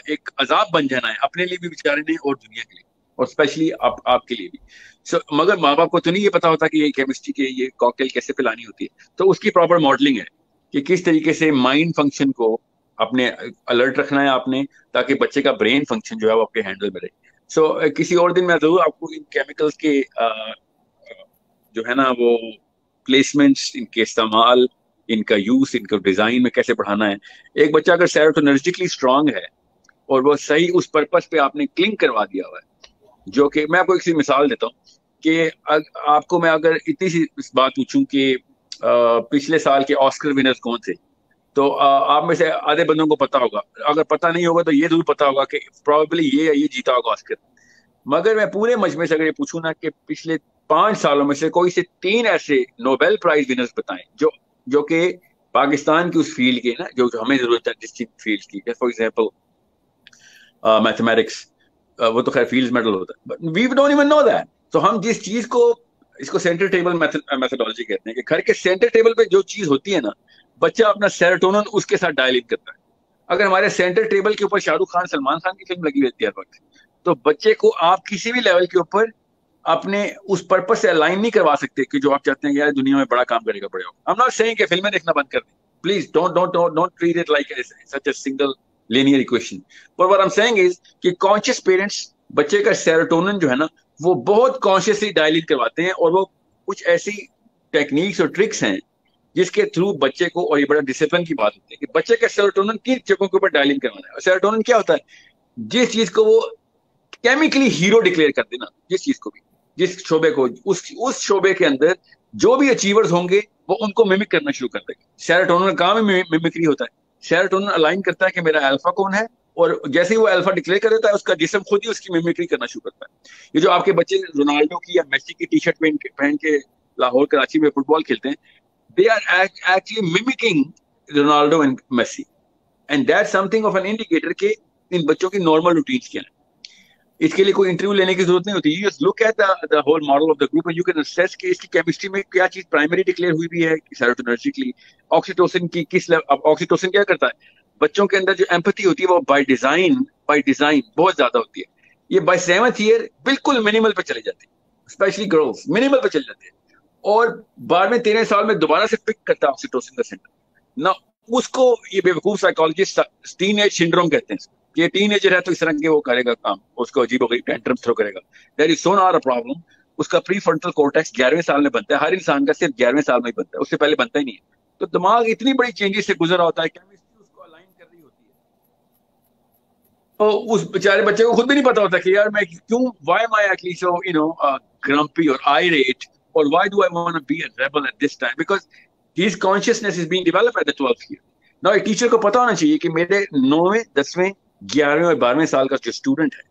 ایک عذاب بن جانا ہے اپنے لیے بھی بیچارے نے اور دنیا کے لیے، اور اسپیشلی آپ کے لیے بھی. مگر ماں باپ کو تو نہیں یہ پتا ہوتا کہ یہ کیمسٹری کے یہ کاکٹیل کیسے پلانی ہوتی ہے. تو اس کی پراپر ماڈلنگ ہے کہ کس طریقے سے مائنڈ فنکشن کو اپنے الرٹ رکھنا ہے آپ نے، تاکہ بچے کا برین فنکشن جو ہے وہ آپ کے ہینڈل میں رہے. کسی اور دن میں ضرور آپ کو ان کیمیکلز کے جو ہے نا وہ پلیسمنٹس، ان کے استعمال، ان کا یوز، ان کو ڈیزائن میں کیسے بڑھانا ہے. ایک بچہ اگر سیروٹونرجیکلی اسٹرانگ ہے اور وہ صحیح اس پرپس پہ آپ نے کلنک کروا دیا ہوا ہے، جو کہ میں آپ کو ایک سی مثال دیتا ہوں کہ آپ کو میں اگر اتنی سی بات پوچھوں کہ پچھلے سال کے آسکر ونرز کون تھے، تو آپ میں سے آدھے بندوں کو پتا ہوگا. اگر پتا نہیں ہوگا تو یہ ضرور پتا ہوگا کہ پروبیبلی یہ جیتا ہوگا آسکر. مگر میں پورے مجمع سے اگر یہ پوچھوں نا کہ پچھلے 5 سالوں میں سے کوئی سے 3 ایسے نوبیل پرائز ونرز بتائیں جو کہ پاکستان کی اس فیلڈ کے نا جو ہمیں ضرورت ہے ڈسٹنکٹ فیلڈ کی. فار ایگزامپل میتھمیٹکس، وہ تو خیر فیلڈ میڈل ہوتا ہے، we don't even know that. تو ہم جس چیز کو، اس کو سینٹر ٹیبل میتھڈولوجی کہتے ہیں، کہ گھر کے سینٹر ٹیبل پہ جو چیز ہوتی ہے نا، بچہ اپنا سیروٹونن اس کے ساتھ ڈائل ان کرتا ہے. اگر ہمارے سینٹر ٹیبل کے اوپر شاہ رخ خان، سلمان خان کی فلم لگی رہتی ہے ہر وقت، تو بچے کو آپ کسی بھی لیول کے اوپر اپنے اس پرپس سے الائن نہیں کروا سکتے کہ جو آپ چاہتے ہیں یار دنیا میں بڑا کام کرے گا بڑے ہو. I'm not saying کہ فلمیں دیکھنا بند کر دیں، please don't treat it like such a single linear equation. But what I'm saying is کہ کانشیس پیرنٹس بچے کا سیروٹونن جو ہے نا وہ بہت کانشیسلی ڈائل ان کرواتے ہیں، اور وہ کچھ ایسی ٹیکنیکس اور ٹرکس ہیں جس کے تھرو بچے کو، اور یہ بڑا ڈسپلن کی بات ہوتی ہے کہ بچے کا سیروٹونن کن جگہوں کے اوپر ڈائل ان کروانا ہے. سیروٹونن کیا ہوتا ہے؟ جس چیز کو وہ کیمیکلی ہیرو ڈکلیئر کر دینا، جس چیز کو بھی، جس شعبے کو، اس شعبے کے اندر جو بھی اچیورز ہوں گے وہ ان کو میمک کرنا شروع کر دے گا. سیروٹونن کا کام ہی میمکری ہوتا ہے. سیروٹونن الائن کرتا ہے کہ میرا الفا کون ہے، اور جیسے ہی وہ الفا ڈکلیئر کر دیتا ہے اس کا جسم خود ہی اس کی میمکری کرنا شروع کرتا ہے. یہ جو آپ کے بچے رونالڈو کی یا میسی کی ٹی شرٹ پہن کے لاہور کراچی میں فٹ بال کھیلتے ہیں، they are actually mimicking Ronaldo and Messi, and that's something of an indicator کہ ان بچوں کی نارمل روٹینز کیا ہیں. اس کے لیے کوئی انٹرویو لینے کی ضرورت نہیں ہوتی. You just look at the whole model of the group and you can assess کہ اس کی کیمسٹری میں کیا چیز پرائمری ڈکلیئر ہوئی بھی ہے سیروٹونرجیکلی. آکسیٹوسن کی کس لیول، اب آکسیٹوسن کیا کرتا ہے؟ بچوں کے اندر جو ایمپتھی ہوتی ہے وہ بائی ڈیزائن بہت زیادہ ہوتی ہے. یہ بائی 7th ایئر بالکل منیمل پہ چلے جاتے ہیں، اسپیشلی گرلز منیمل پہ چلے جاتے ہیں، اور بعد میں 13 سال میں دوبارہ سے پک کرتا ہے آکسیٹوسن کا سینٹر. نہ اس کو یہ بے وقوف سائیکالوجسٹ ٹین ایج سنڈروم کہتے ہیں کہ ٹین ایجر ہے تو اس طرح کے وہ کرے گا کام، اس کو عجیب و غریب ٹینٹرم تھرو کرے گا. That is so not a problem. اس کا پری فرنٹل کورٹیکس 11ویں سال میں بنتا ہے. ہر انسان کا صرف 11ویں سال میں ہی بنتا ہے، اس سے پہلے بنتا ہی نہیں ہے. تو دماغ اتنی بڑی چینجز سے گزرا ہوتا ہے، کیمسٹری اس کو الائن کر رہی ہوتی ہے. تو اس بیچارے بچے کو خود بھی نہیں پتا ہوتا کہ یار میں کیوں، وائی ایم آئی ایکچولی سو گرمپی اور آئریٹ، or why do I want to be a rebel at this time? Because his consciousness is being developed at the 12th year. Now ایک ٹیچر کو پتا ہونا چاہیے کہ میرے 9ویں 10ویں 11ویں اور 12ویں سال کا جو اسٹوڈنٹ ہے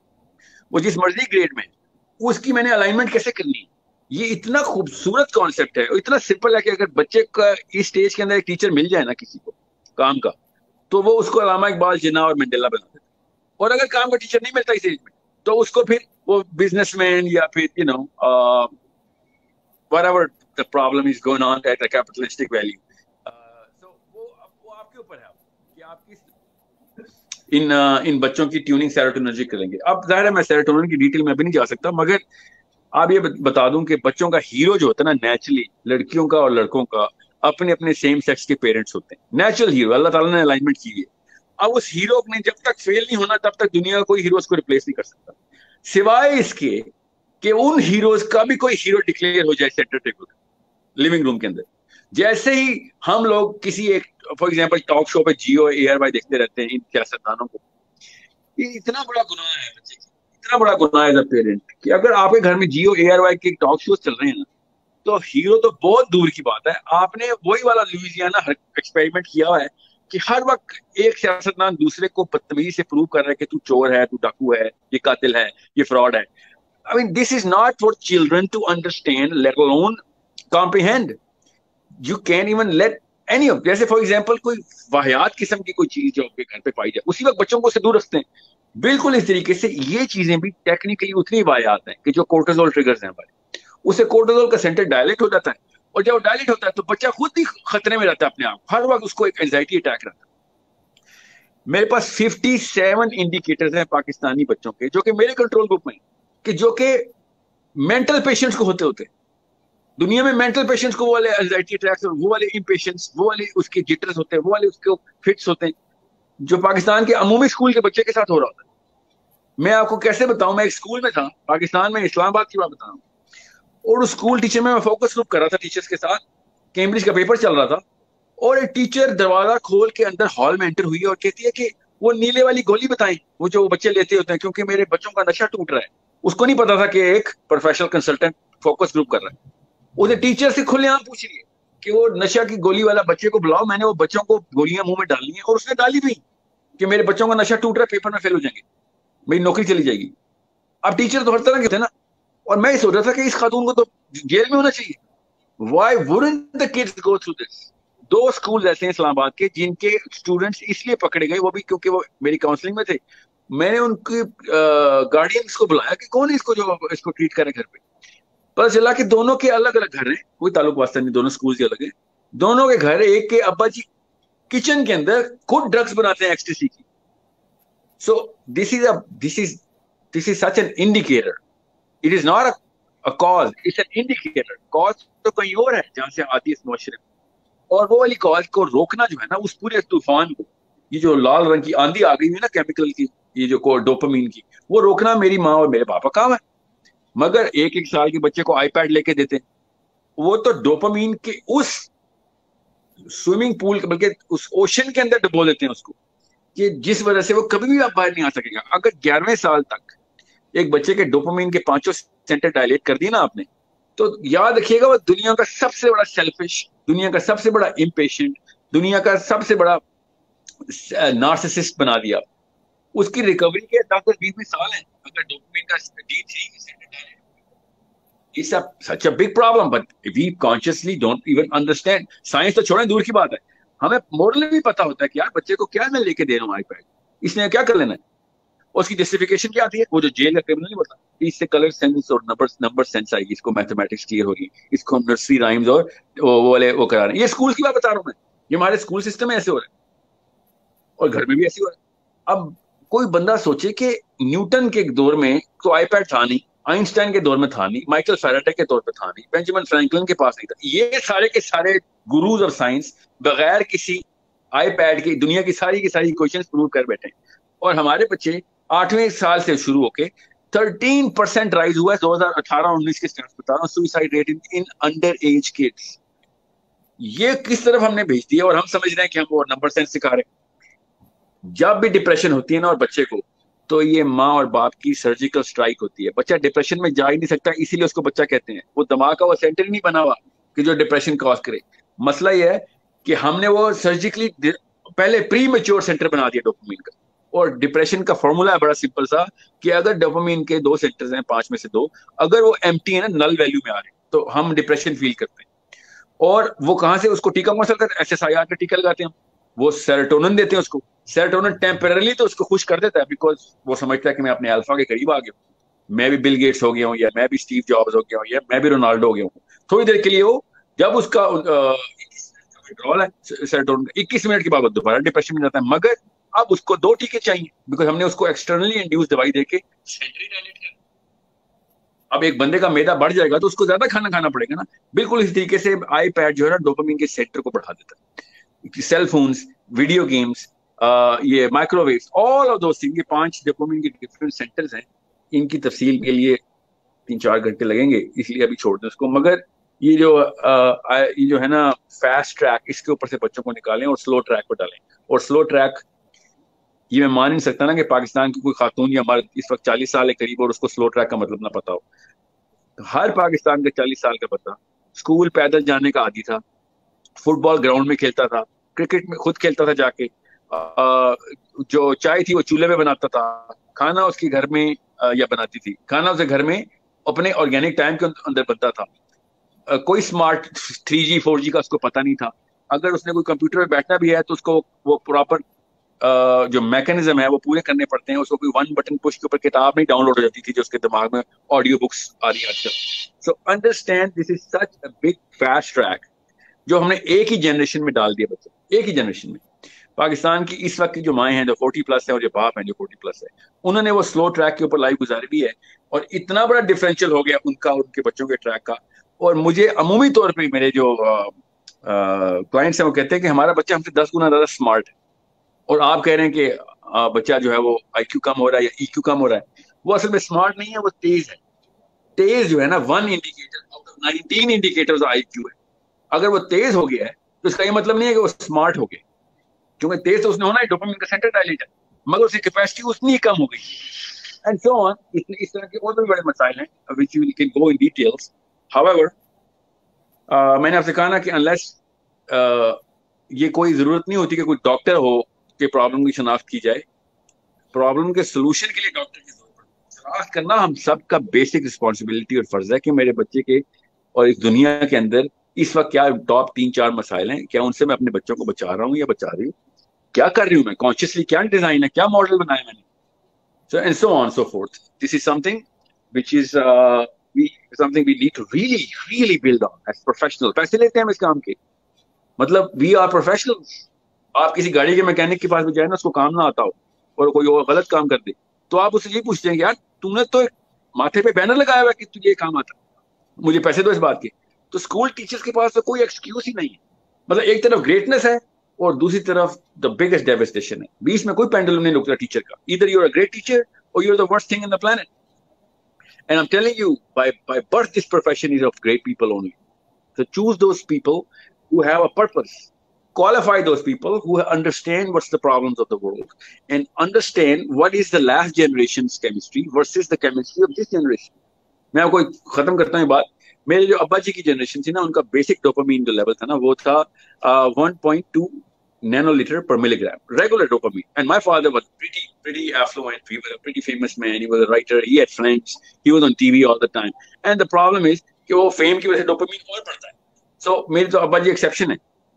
وہ جس مرضی گریڈ میں، اس کی میں نے الائنمنٹ کیسے کرنی ہے. یہ اتنا خوبصورت کانسیپٹ ہے اور اتنا سمپل ہے کہ اگر بچے کا اس اسٹیج کے اندر ایک ٹیچر مل جائے نا کسی کو کام کا، تو وہ اس کو علامہ اقبال، جناح اور منڈیلا بنا دیتا ہے. اور اگر کام کا ٹیچر نہیں ملتا اس ایج میں تو اس کو پھر وہ بزنس مین یا پھر whatever the problem is going on at a capitalistic value. So وہ آپ کے اوپر ہے کہ آپ کس ان بچوں کی ٹیوننگ سیروٹونرجی کریں گے. اب ظاہر ہے میں سیروٹونن کی ڈیٹیل میں ابھی نہیں جا سکتا، مگر آپ یہ بتا دوں کہ بچوں کا ہیرو جو ہوتا ہے نا، نیچرلی لڑکیوں کا اور لڑکوں کا اپنے اپنے سیم سیکس کے پیرنٹس ہوتے ہیں. نیچرل ہیرو اللہ تعالیٰ نے الائنمنٹ کی ہے. اب اس ہیرو نے جب تک فیل نہیں ہونا تب تک دنیا کا کوئی ہیرو اس کو ریپلیس نہیں کر سکتا، سوائے اس کے کہ ان ہیروز کا بھی کوئی ہیرو ڈکلیئر ہو جائے سینٹر ٹیبل لیونگ روم کے اندر. جیسے ہی ہم لوگ کسی ایک فار ایگزامپل ٹاک شو پہ جیو اے آر وائی دیکھتے رہتے ہیں ان سیاستدانوں کو، یہ اتنا بڑا گناہ ہے بچے کی، اتنا بڑا گناہ ہے ایز اے پیرنٹ کہ اگر آپ کے گھر میں جیو اے آر وائی کے ٹاک شوز چل رہے ہیں نا تو ہیرو تو بہت دور کی بات ہے. آپ نے وہی والا لوئزیانا ایکسپیریمنٹ کیا ہوا ہے کہ ہر وقت ایک سیاستدان دوسرے کو بدتمیزی سے پروو کر رہا ہے کہ تو چور ہے, تو ڈاکو ہے, یہ قاتل ہے, یہ فراڈ ہے. I mean, this is not for children to understand, let alone comprehend. You can't even let any of, جیسے فار ایگزامپل کوئی واحد قسم کی کوئی چیز جو آپ کے گھر پہ پائی جائے, اسی وقت بچوں کو اسے دور رکھتے ہیں. بالکل اس طریقے سے یہ چیزیں بھی ٹیکنیکلی اتنی واحد ہیں کہ جو کورٹیزول ٹریگرز ہیں ہمارے, اسے کورٹیزول کا سینٹر ڈائلیٹ ہو جاتا ہے, اور جب وہ ڈائلیٹ ہوتا ہے تو بچہ خود ہی خطرے میں رہتا ہے اپنے آپ, ہر وقت اس کو ایک اینزائٹی اٹیک رہتا ہے. میرے پاس 57 انڈیکیٹرز ہیں پاکستانی بچوں کے جو کہ میرے کنٹرول گروپ میں, کہ جو کہ مینٹل پیشنٹس کو ہوتے ہیں. دنیا میں مینٹل پیشنٹس کو وہ والے اینزائٹی اٹیکس, وہ والے امپیشنس, وہ والے اس کے جٹرز ہوتے ہیں, وہ والے اس کے فٹس ہوتے ہیں, جو پاکستان کے عمومی اسکول کے بچے کے ساتھ ہو رہا ہوتا ہے. میں آپ کو کیسے بتاؤں, میں ایک اسکول میں تھا پاکستان میں, اسلام آباد کی بات بتا رہا ہوں, اور اس اسکول ٹیچر میں فوکس گروپ کر رہا تھا ٹیچرز کے ساتھ, کیمبرج کا پیپر چل رہا تھا, اور ایک ٹیچر دروازہ کھول کے اندر ہال میں انٹر ہوئی اور کہتی ہے کہ وہ نیلے والی گولی بتائیں, وہ جو بچے لیتے ہوتے ہیں, کیونکہ میرے بچوں کا نشہ ٹوٹ رہا ہے. اس کو نہیں پتا تھا کہ ایک پروفیشنل کنسلٹنٹ فوکس گروپ کر رہا ہے. اسے ٹیچر سے کھلے عام پوچھ لیے کہ وہ نشہ کی گولی والا بچے کو بلاؤ, میں نے وہ بچوں کو گولیاں منہ میں ڈالنی ہیں, اور اس نے ڈالی بھی کہ میرے بچوں کا نشہ ٹوٹ رہا ہے, پیپر میں فیل ہو جائیں گے, میری نوکری چلی جائے گی. اب ٹیچر تو ہر طرح کے تھے نا, اور میں یہ سوچ رہا تھا کہ اس خاتون کو تو جیل میں ہونا چاہیے. Why wouldn't the kids go through this? 2 school ایسے ہیں اسلام آباد کے جن کے اسٹوڈنٹس اس لیے پکڑے گئے, وہ بھی کیونکہ وہ میری کاؤنسلنگ میں تھے. میں نے ان کی گارڈینس کو بلایا کہ کون ہے اس کو جو اس کو ٹریٹ کرے گھر پہ. پتہ چلا کہ دونوں کے الگ الگ گھر ہیں, کوئی تعلق واسطہ نہیں, دونوں اسکول کے الگ ہیں. دونوں کے گھر, ایک کے ابا جی کچن کے اندر خود ڈرگس بناتے ہیں ایکسٹیسی کی. سو this is such an indicator. It is not a cause, it's an indicator. Cause تو کہیں اور ہے جہاں سے آتی ہے اس معاشرے میں, اور وہ والی کاز کو روکنا جو ہے نا, اس پورے طوفان کو, یہ جو لال رنگ کی آندھی آ گئی ہے نا کیمیکل کی, یہ جو ڈوپامین کی, وہ روکنا میری ماں اور میرے پاپا کام ہے. مگر 1 سال کے بچے کو آئی پیڈ لے کے دیتے ہیں, وہ تو ڈوپامین کے اس سوئمنگ پول, بلکہ اس اوشن کے اندر ڈبو دیتے ہیں اس کو, کہ جس وجہ سے وہ کبھی بھی اب باہر نہیں آ سکے گا. اگر 11ویں سال تک ایک بچے کے ڈوپامین کے 5 سینٹر ڈائلیٹ کر دی نا آپ نے, تو یاد رکھیے گا وہ دنیا کا سب سے بڑا سیلفش, دنیا کا سب سے بڑا امپیشنٹ, دنیا کا سب سے بڑا نارسسسٹ بنا دیا. اس کی ریکوری کے 10-20 سال ہیں اگر ڈوپامین کا D3 centre dilate. It's such a big problem, but we consciously don't even understand. Science تو چھوڑیں, دور کی بات ہے, ہمیں مورلی بھی پتا ہوتا ہے کہ یار بچے کو کیا میں لے کے دے رہا ہوں آئی پیڈ, اس نے کیا کر لینا ہے. اس کی جسٹیفیکیشن کیا آتی ہے, وہ جو جیل کا کرمنل نہیں ہوتا, اس سے کلر سینس اور نمبر سینس آئے گی, اس کو میتھمیٹکس کلیئر ہوگی, اس کو نرسری رائمز اور وہ والے وہ کرا رہے ہیں. یہ اسکول کی بات بتا رہا ہوں میں, یہ ہمارے اسکول سسٹم میں ایسے ہو رہا ہے, اور گھر میں بھی ایسے ہو رہا ہے. اب کوئی بندہ سوچے کہ نیوٹن کے دور میں تو آئی پیڈ تھا نہیں, آئنسٹائن کے دور میں تھا نہیں, مائیکل فیراڈے کے دور پہ تھا نہیں, بینجامن فرینکلن کے پاس نہیں تھا. یہ سارے کے سارے گروز آف سائنس بغیر کسی آئی پیڈ کی دنیا کی ساری ایکویشنز پروو کر بیٹھے ہیں. اور ہمارے بچے 8ویں سال سے شروع ہو کے 13% رائز ہوا ہے 2018-19 کے سٹیٹس بتا رہا ہوں, suicide rate in underage kids. یہ کس طرف ہم نے بھیج دیا, اور ہم سمجھ رہے ہیں کہ ہم وہ نمبر سینس سکھا رہے ہیں. جب بھی ڈپریشن ہوتی ہے نا اور بچے کو, تو یہ ماں اور باپ کی سرجیکل سٹرائک ہوتی ہے. بچہ ڈپریشن میں جا ہی نہیں سکتا, اسی لیے اس کو بچہ کہتے ہیں. وہ دماغ کا وہ سینٹر ہی نہیں بنا ہوا کہ جو ڈپریشن کاز کرے. مسئلہ یہ ہے کہ ہم نے وہ سرجیکلی پہلے پری میچور سینٹر بنا دیا ڈوپامین کا. اور ڈپریشن کا فارمولا ہے بڑا سمپل سا, کہ اگر ڈوپامین کے 2 سینٹرز ہیں 5 میں سے 2, اگر وہ ایمٹی ہے نا, نل ویلیو میں آ رہے ہیں, تو ہم ڈپریشن فیل کرتے ہیں. اور وہ کہاں سے اس کو ٹیکا کون سا کرتے ہیں, SSRI کا ٹیکا لگاتے ہیں ہم. وہ سیروٹونن دیتے ہیں اس کو. سیروٹونن ٹیمپرریلی تو اس کو خوش کر دیتا ہے, بیکاز وہ سمجھتا ہے کہ میں اپنے الفا کے قریب آ گیا ہوں, میں بھی بل گیٹس ہو گیا ہوں, یا میں بھی اسٹیو جابز ہو گیا ہوں, یا میں بھی رونالڈو ہو گیا ہوں. تھوڑی دیر کے لیے وہ, جب اس کا ڈرول ہے سیروٹونن کا 21 منٹ کے بعد دوبارہ ڈپریشن میں جاتا ہے. مگر اب اس کو 2 ٹیکے چاہیے, بیکاز ہم نے اس کو ایکسٹرنلی انڈیوس دوائی دے کے سینٹری ڈائلیٹ کر. اب ایک بندے کا میدا بڑھ جائے گا تو اس کو زیادہ کھانا پڑے گا نا. بالکل اس طریقے سے آئی پیڈ جو ہے نا ڈوپامین کے سینٹر کو بڑھا دیتا ہے. سیل فونز, ویڈیو گیمز, یہ microwaves, all of those thing, یہ 5 ڈوپامین کے ڈفرینٹ سینٹرز ہیں. ان کی تفصیل کے لیے 3-4 گھنٹے لگیں گے, اس لیے ابھی چھوڑ دیں اس کو. مگر یہ جو ہے نا فاسٹ ٹریک, اس کے اوپر سے بچوں کو نکالیں اور سلو ٹریک پہ ڈالیں. اور سلو ٹریک یہ میں مان نہیں سکتا نا کہ پاکستان کی کوئی خاتون یا مرد اس وقت 40 سال ہے قریب اور اس کو سلو ٹریک کا مطلب نہ پتا ہو. ہر پاکستان کا 40 سال کا بچہ اسکول پیدل جانے کا عادی تھا, فٹ بال گراؤنڈ میں کھیلتا تھا, کرکٹ میں خود کھیلتا تھا جا کے, جو چائے تھی وہ چولہے میں بناتا تھا, کھانا اس کے گھر میں یا بناتی تھی, کھانا اسے گھر میں اپنے آرگینک ٹائم کے اندر بنتا تھا. کوئی اسمارٹ 3G 4G کا اس کو پتہ نہیں تھا. اگر اس نے کوئی کمپیوٹر پہ بیٹھنا بھی ہے تو اس کو وہ پراپر جو میکینزم ہے وہ پورے کرنے پڑتے ہیں. اس کو کوئی ون بٹن پش کے اوپر کتاب نہیں ڈاؤن لوڈ ہو جاتی تھی جو اس کے دماغ میں آڈیو بکس آ رہی ہیں آج کل. So understand this is such a big fast track جو ہم نے ایک ہی جنریشن میں ڈال دیا بچے, ایک ہی جنریشن میں. پاکستان کی اس وقت کی جو مائیں ہیں جو 40+ ہیں اور جو باپ ہیں جو 40+ ہے, انہوں نے وہ سلو ٹریک کے اوپر لائف گزاری بھی ہے, اور اتنا بڑا ڈفرینشیل ہو گیا ان کا اور ان کے بچوں کے ٹریک کا. اور مجھے عمومی طور پہ میرے جو کلائنٹس ہیں وہ کہتے ہیں کہ ہمارا بچہ ہم سے 10 گنا زیادہ اسمارٹ ہے, اور آپ کہہ رہے ہیں کہ بچہ جو ہے وہ IQ کم ہو رہا ہے یا EQ کم ہو رہا ہے. وہ اصل میں اسمارٹ نہیں ہے, وہ تیز ہے. تیز جو ہے نا 1 indicator out of 19 indicators IQ ہے. اگر وہ تیز ہو گیا ہے تو اس کا یہ مطلب نہیں ہے کہ وہ اسمارٹ ہو گیا, کیونکہ تیز تو اس نے ہونا ہے, ڈوپامین کا سینٹر ڈائلیٹ ہے, مگر اس کی کیپیسٹی اتنی ہی کم ہو گئی. اینڈ سو آن. اس طرح کے اور بھی بڑے مسائل ہیں which we can go in details. However, میں نے آپ سے کہا نا کہ انلیس یہ کوئی ضرورت نہیں ہوتی کہ کوئی ڈاکٹر ہو کہ پرابلم کی شناخت کی جائے. پرابلم کے سولوشن کے لیے ڈاکٹر کی ضرورت پڑتی ہے. شناخت کرنا ہم سب کا بیسک رسپانسبلٹی اور فرض ہے کہ میرے بچے کے اور اس دنیا کے اندر اس وقت کیا ٹاپ 3-4 مسائل ہیں, کیا ان سے میں اپنے بچوں کو بچا رہا ہوں یا بچا رہی ہوں, کیا کر رہی ہوں میں کانشیسلی, کیا ڈیزائن ہے, کیا ماڈل بنایا میں نے. So and so on so forth. This is something which is something we need to really build on as professionals. پیسے لیتے ہیں ہم اس کام کے, مطلب we are professionals. آپ کسی گاڑی کے میکینک کے پاس بھی جائیں نا, اس کو کام نہ آتا ہو اور کوئی اور غلط کام کر دے, تو آپ اس سے یہ پوچھتے ہیں کہ یار تم نے تو ماتھے پہ بینر لگایا ہوا ہے کہ تجھے یہ کام آتا, مجھے پیسے دو اس بات کے. تو اسکول ٹیچرس کے پاس تو کوئی ایکسکیوز ہی نہیں ہے. مطلب ایک طرف گریٹنس ہے اور دوسری طرف دا بگیسٹ ڈیوسٹیشن ہے. بیچ میں کوئی پینڈلم نہیں رکتا ٹیچر کا. Either you're a great teacher or you're the worst thing in the planet. And I'm telling you, by birth, this profession is of great people only. So choose those people who have a purpose. Qualify those people who understand what's the problems of the world and understand what is the last generation's chemistry versus the chemistry of this generation. میں آپ کو ختم کرتا ہوں یہ بات. میرے جو ابا جی کی جنریشن تھی نا, ان کا بیسک ڈوپامین جو لیول تھا نا وہ تھا 1.2 nanoliter per milligram, regular dopamine. And my father was pretty affluent. He was a pretty famous man. He was a writer. He had friends. He was on TV all the time. And the problem is کہ وہ fame کی وجہ سے dopamine اور بڑھتا ہے. So میرے تو ابا جی ایکسیپشن ہے.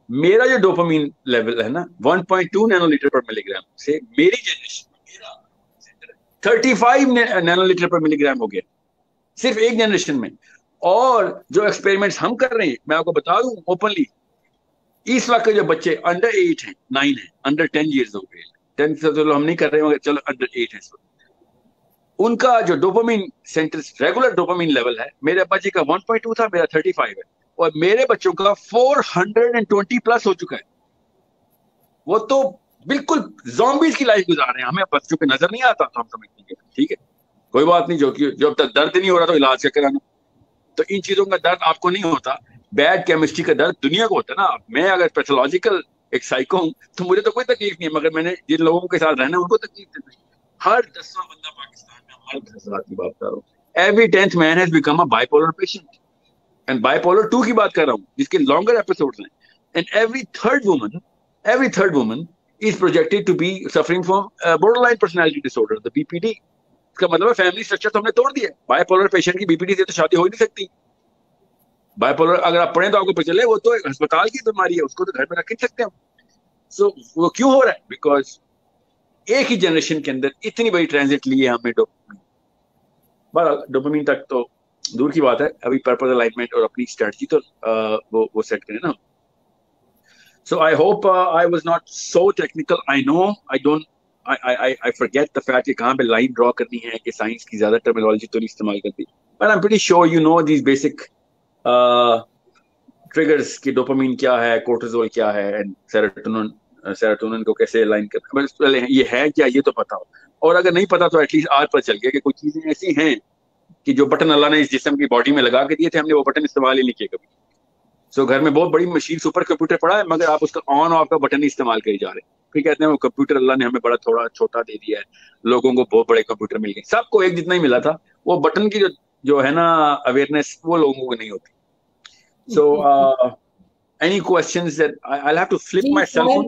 میرا جو ڈوپامین لیول ہے نا 1.2 nanoliter per milligram سے میری جنریشن 35 nanoliter per milligram ہو گیا صرف ایک جنریشن میں. اور جو ایکسپیریمنٹس ہم کر رہے ہیں میں آپ کو بتا دوں اوپنلی, اس وقت کے جو بچے انڈر 8 ہیں, 9 ہیں, انڈر 10 ایئرز ہو گئے, 10 سے چلو ہم نہیں کر رہے ہیں, چلو انڈر 8 ہیں, ان کا جو dopamine centre regular dopamine level ہے, میرے ابا جی کا 1.2 تھا, میرا 35 ہے, اور میرے بچوں کا 420+ ہو چکا ہے. وہ تو بالکل زومبیز کی لائف گزار رہے ہیں. ہمیں بچوں پہ نظر نہیں آتا تو ہم سمجھتے ہیں ٹھیک ہے کوئی بات نہیں, جو اب تک درد نہیں ہو رہا تو علاج کیا کرانا. تو ان چیزوں کا درد آپ کو نہیں ہوتا. بیڈ کیمسٹری کا درد دنیا کو ہوتا ہے نا. میں اگر پیتھولوجیکل ایک سائیکو ہوں تو مجھے تو کوئی تکلیف نہیں ہے, مگر میں نے جن لوگوں کے ساتھ رہنا ان کو تکلیف دیتا ہے. ہر 10واں بندہ پاکستان میں, ہمارے حضرات کی بات کر رہا ہوں, every 10th man has become a bipolar patient. And bipolar 2 کی بات کر رہا ہوں جس کے لانگر ایپیسوڈز ہیں. And every third woman is projected to be suffering from borderline personality disorder, the BPD. اس کا مطلب ہے فیملی اسٹرکچر تو ہم نے توڑ دیا. بائی پولر پیشنٹ کی BPD سے تو شادی ہو ہی نہیں سکتی. بائی پولر اگر آپ پڑھیں تو آپ کو پتہ چلے وہ تو ایک ہسپتال کی بیماری ہے, اس کو تو گھر میں رکھ نہیں سکتے ہم. سو وہ کیوں ہو رہا ہے؟ بیکاز ایک ہی جنریشن کے اندر اتنی بڑی ٹرانزٹ لی ہے ہم نے ڈوپامین. بہرحال ڈوپامین تک تو دور کی بات ہے, ابھی پرپز الائنمنٹ اور اپنی اسٹریٹجی تو وہ سیٹ کریں نا. So I hope I was not so technical. I know I forget the fact کہ کہاں پہ لائن ڈرا کرنی ہے, کہ سائنس کی زیادہ ٹرمینالوجی تو نہیں استعمال کرتی. But I'm pretty sure you know these basic triggers کہ ڈوپامین کیا ہے, کورٹیزول کیا ہے, and سیروٹونن کو کیسے لائن کرنا ہے. یہ ہے کیا یہ تو پتا ہو, اور اگر نہیں پتا تو ایٹ لیسٹ آج پتہ چل گیا کہ کوئی چیزیں ایسی ہیں کہ جو بٹن اللہ نے اس جسم کی باڈی میں لگا کے دیے تھے, ہم نے وہ بٹن استعمال ہی نہیں کیے کبھی. سو گھر میں بہت بڑی مشین سپر کمپیوٹر پڑا ہے, مگر آپ اس کا آن آف کا بٹن نہیں استعمال کری جا رہے. پھر کہتے ہیں وہ کمپیوٹر اللہ نے ہمیں بڑا تھوڑا چھوٹا دے دیا ہے, لوگوں کو بہت بڑے کمپیوٹر مل گئے. سب کو ایک جتنا ہی ملا تھا, وہ بٹن کی جو ہے نا اویئرنیس وہ لوگوں کو نہیں ہوتی. سو any questions that I'll have to flip my cell phone.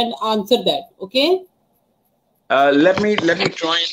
and answer that. Okay? Let me try and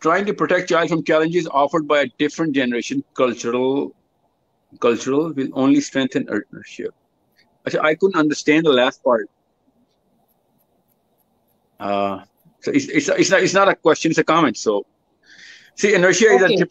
Trying to protect child from challenges offered by a different generation, cultural will only strengthen inertia. I couldn't understand the last part. So it's not a question, it's a comment. So see, inertia is a tip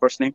first name.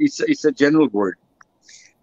it's a general word.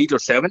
8 or 7,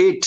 8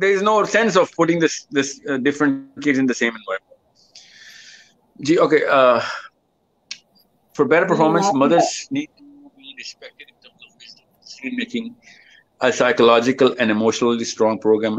There is no sense of putting this different kids in the same environment. Ji, okay. For better performance, mothers need to be respected in terms of wisdom, decision making, a psychological and emotionally strong program.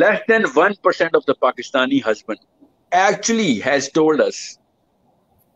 less than 1% of the Pakistani husband actually has told us.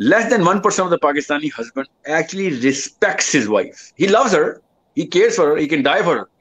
Less than 1% of the Pakistani husband actually respects his wife. He loves her, he cares for her, he can die for her.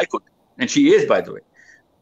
I could, and she is, by the way.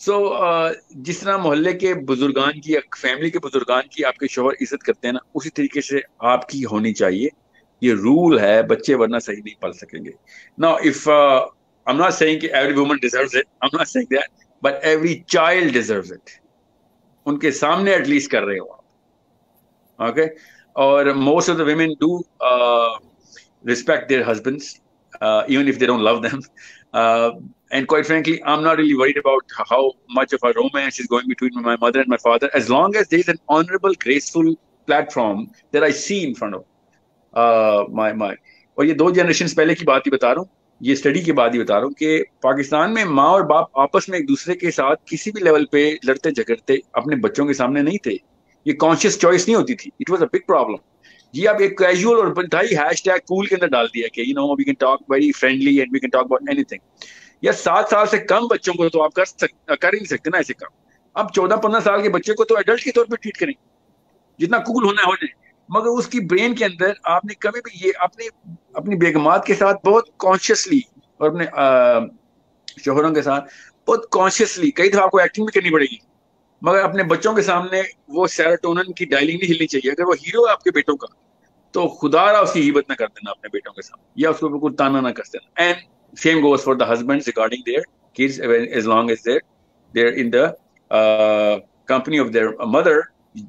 سو جس طرح محلے کے بزرگان کی، family کے بزرگان کی آپ کے شوہر عزت کرتے ہیں نا، اسی طریقے سے آپ کی ہونی چاہیے. یہ رول ہے، بچے ورنہ صحیح نہیں پال سکیں گے. Now if I'm not saying کہ every woman deserves it, I'm not saying that, but every child deserves it. ان کے سامنے ایٹ لیسٹ کر رہے ہو آپ. اوکے. اور most of the women do respect their husbands even if they don't love them. And quite frankly, I'm not really worried about how much of a romance is going between my mother and my father, as long as there is an honorable, graceful platform that I see in front of my. اور یہ 2 generation پہلے کی بات ہی بتا رہا ہوں، یہ study کی بات ہی بتا رہا ہوں کہ پاکستان میں ماں اور باپ آپس میں ایک دوسرے کے ساتھ کسی بھی لیول پہ لڑتے جھگڑتے اپنے بچوں کے سامنے نہیں تھے. یہ کانشیس چوائس نہیں ہوتی تھی. It was a big problem. جی آپ ایک کیجول اور انتہائی ہیش ٹیگ کول کے اندر ڈال دیا کہ we can talk very friendly and we can talk about anything. یا 7 سال سے کم بچوں کو تو آپ کر ہی نہیں سکتے نا ایسے کام. اب 14-15 سال کے بچے کو تو ایڈلٹ کے طور پہ ٹریٹ کریں، جتنا کول ہونا ہے ہو جائے. مگر اس کی برین کے اندر آپ نے کبھی بھی یہ اپنی بیگمات کے ساتھ بہت کانشیسلی اور اپنے شوہروں کے ساتھ بہت کانشیسلی، کئی دفعہ آپ کو ایکٹنگ بھی کرنی پڑے گی، مگر اپنے بچوں کے سامنے وہ سیروٹونن کی ڈائلنگ نہیں ہلنی چاہیے. اگر وہ ہیرو ہے آپ کے بیٹوں کا تو خدا را اس کی ہیبت نہ کر دینا اپنے بیٹوں کے سامنے، یا اس کو بالکل تانا نہ کر دینا. And same goes for the husbands regarding their kids, as long as they're in the company of their mother.